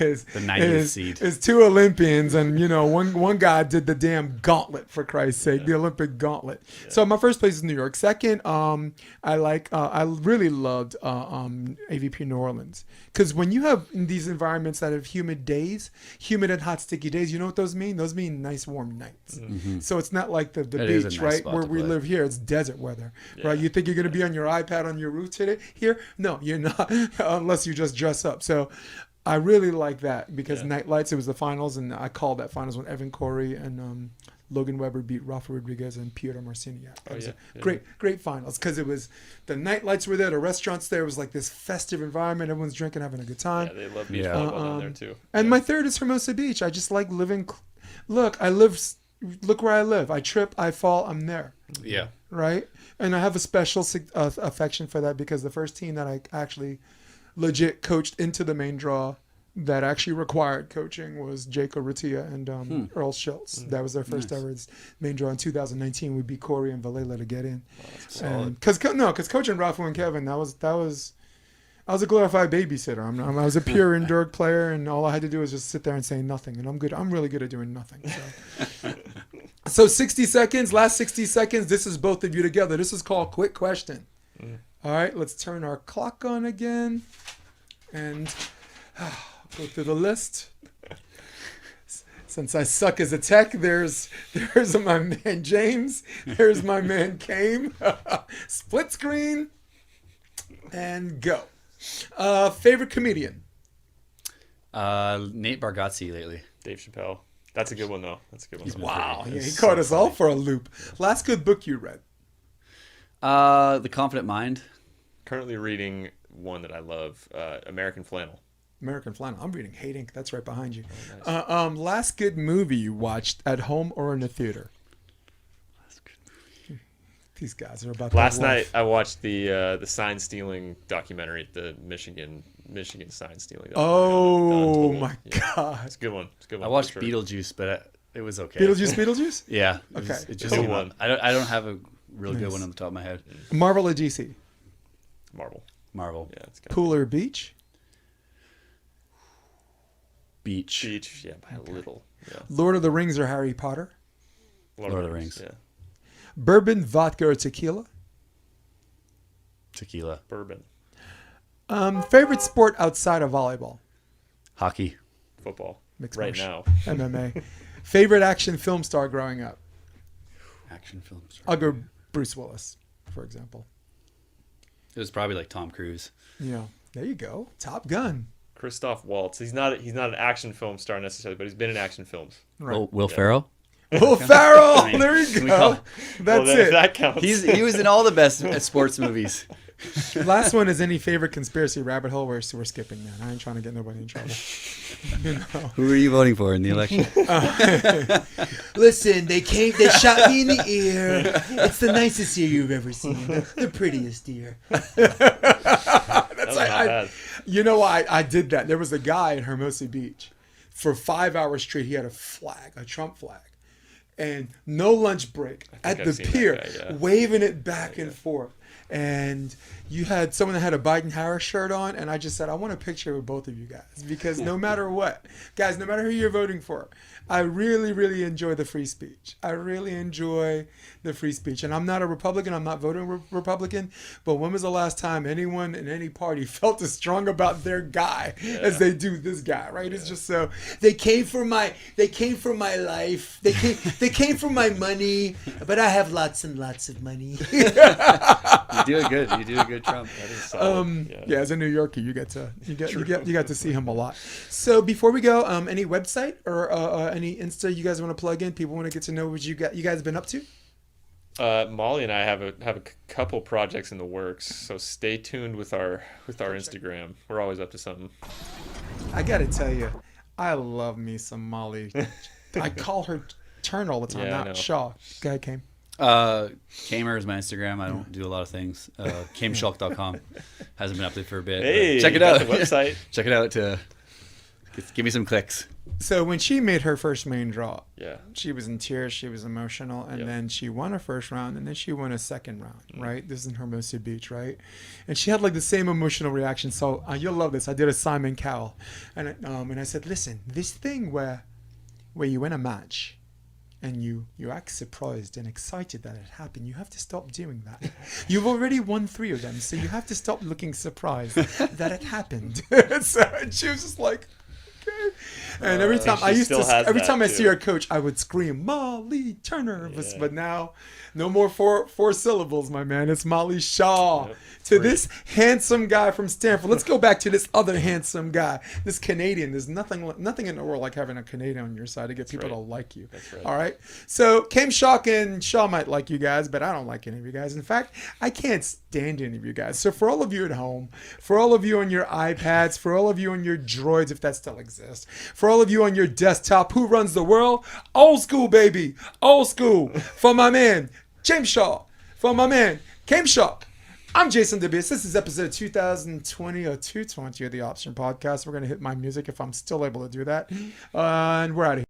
is the 90th seed. Is 2 Olympians, and one guy did the damn gauntlet, for Christ's sake, the Olympic gauntlet. So my first place is New York. Second, I really loved AVP New Orleans, because when you have in these environments that have humid and hot sticky days, you know what those mean? Those mean nice warm nights. Mm-hmm. So it's not like the It beach, right, where we live here. It's desert weather, right? You think you're going to be on your iPad on your roof today? Here, no, you're not, unless you just dress up. So I really like that, because Night Lights, it was the finals, and I called that finals when Evan Corey and Logan Weber beat Rafa Rodriguez and Piotr Marciniak. It was great finals, because it was the night lights were there, the restaurants there. It was like this festive environment. Everyone's drinking, having a good time. Yeah, they love beach volleyball down there too. And my third is Hermosa Beach. I just like living. Look where I live. I trip, I fall, I'm there. Yeah. Right? And I have a special affection for that, because the first team that I actually legit coached into the main draw that actually required coaching was Jake Gibb and Earl Schultz. That was their first ever main draw in 2019. We beat Corey and Valela to get in. Because coaching Rafa and Kevin, I was a glorified babysitter. I was a pure indoor player, and all I had to do was just sit there and say nothing. And I'm good. I'm really good at doing nothing. So 60 seconds, last 60 seconds. This is both of you together. This is called Quick Question. All right, let's turn our clock on again and go through the list. Since I suck as a tech, there's my man James. There's my man Chaim. Split screen and go. Favorite comedian? Nate Bargatze lately. Dave Chappelle. That's a good one, though. That's a good one. Wow. Yeah, he caught us all for a loop. Last good book you read? The Confident Mind. Currently reading one that I love, American Flannel. American Flannel. I'm reading Hate Inc. That's right behind you. Oh, nice. Last good movie you watched at home or in the theater? Last good movie. These guys are about Last night I watched the sign stealing documentary, the Michigan sign stealing. Oh my God! It's a good one. I watched Beetlejuice, but it was okay. Beetlejuice? Yeah. Okay. It just came out. I don't have a real good one on the top of my head. Marvel or DC? Marvel. Yeah, it's Pool or beach? Beach. Yeah, by a little. Yeah. Lord of the Rings or Harry Potter? Lord of the Rings. Yeah. Bourbon, vodka, or tequila? Tequila. Bourbon. Favorite sport outside of volleyball? Hockey. Football. Mixed right martial. now. MMA. Favorite action film star growing up? Action films. I'll go Bruce Willis, for example. It was probably like Tom Cruise. Yeah. There you go. Top Gun. Christoph Waltz. He's not an action film star necessarily, but he's been in action films. Right. Will Ferrell. Will Ferrell. I mean, There you go. That's it. That counts. He was in all the best sports movies. Last one is any favorite conspiracy rabbit hole. We're skipping that. I ain't trying to get nobody in trouble. Who are you voting for in the election? Listen, they shot me in the ear. It's the nicest ear you've ever seen. The prettiest ear. That's not bad. You know why I did that? There was a guy in Hermosa Beach. For 5 hours straight, he had a flag, a Trump flag. And no lunch break at the pier, waving it back and forth. And you had someone that had a Biden-Harris shirt on, and I just said, I want a picture with both of you guys, because no matter what, guys, no matter who you're voting for, I really, really enjoy the free speech. I really enjoy the free speech. And I'm not a Republican. I'm not voting Republican. But when was the last time anyone in any party felt as strong about their guy as they do this guy, right? It's just so They came for my life. They came for my money, but I have lots and lots of money. You do it good. You do a good Trump. That is solid. yeah, as a New Yorker, you get to see him a lot. So before we go, any website or any Insta you guys want to plug in? People want to get to know what you guys been up to. Molly and I have a couple projects in the works, so stay tuned with our Instagram. We're always up to something. I gotta tell you, I love me some Molly. I call her Turn all the time, Yeah, I know. not Shaw. Guy came. Kamer is my Instagram. I don't do a lot of things. ChaimSchalk.com hasn't been up there for a bit. Hey, Check it you got out. the website. Check it out. Give me some clicks. So when she made her first main draw, Yeah. she was in tears, she was emotional, and Yep. then she won her first round, and then she won a second round, right? This is in Hermosa Beach, right? And she had like the same emotional reaction. So you'll love this. I did a Simon Cowell, and I said, listen, this thing where you win a match, and you act surprised and excited that it happened, you have to stop doing that. You've already won 3 of them, so you have to stop looking surprised that it happened. So and she was just like, okay. And every time she still has every that, time I too. see her coach, I would scream Molly Turner. Yeah. But now, no more four syllables, my man. It's Molly Shaw. Yep. To this handsome guy from Stanford. Let's go back to this other handsome guy, this Canadian. There's nothing in the world like having a Canadian on your side to get people right. to like you. That's right. All right. So Chaim Schalk and Shaw might like you guys, but I don't like any of you guys. In fact, I can't stand any of you guys. So for all of you at home, for all of you on your iPads, for all of you on your droids, if that still exists, for all of you on your desktop, who runs the world? Old school, baby. Old school. For my man, Chaim Schalk. For my man, Chaim Schalk. I'm Jason DeBeers. This is episode 2020 or 220 of the Option Podcast. We're going to hit my music if I'm still able to do that. And we're out of here.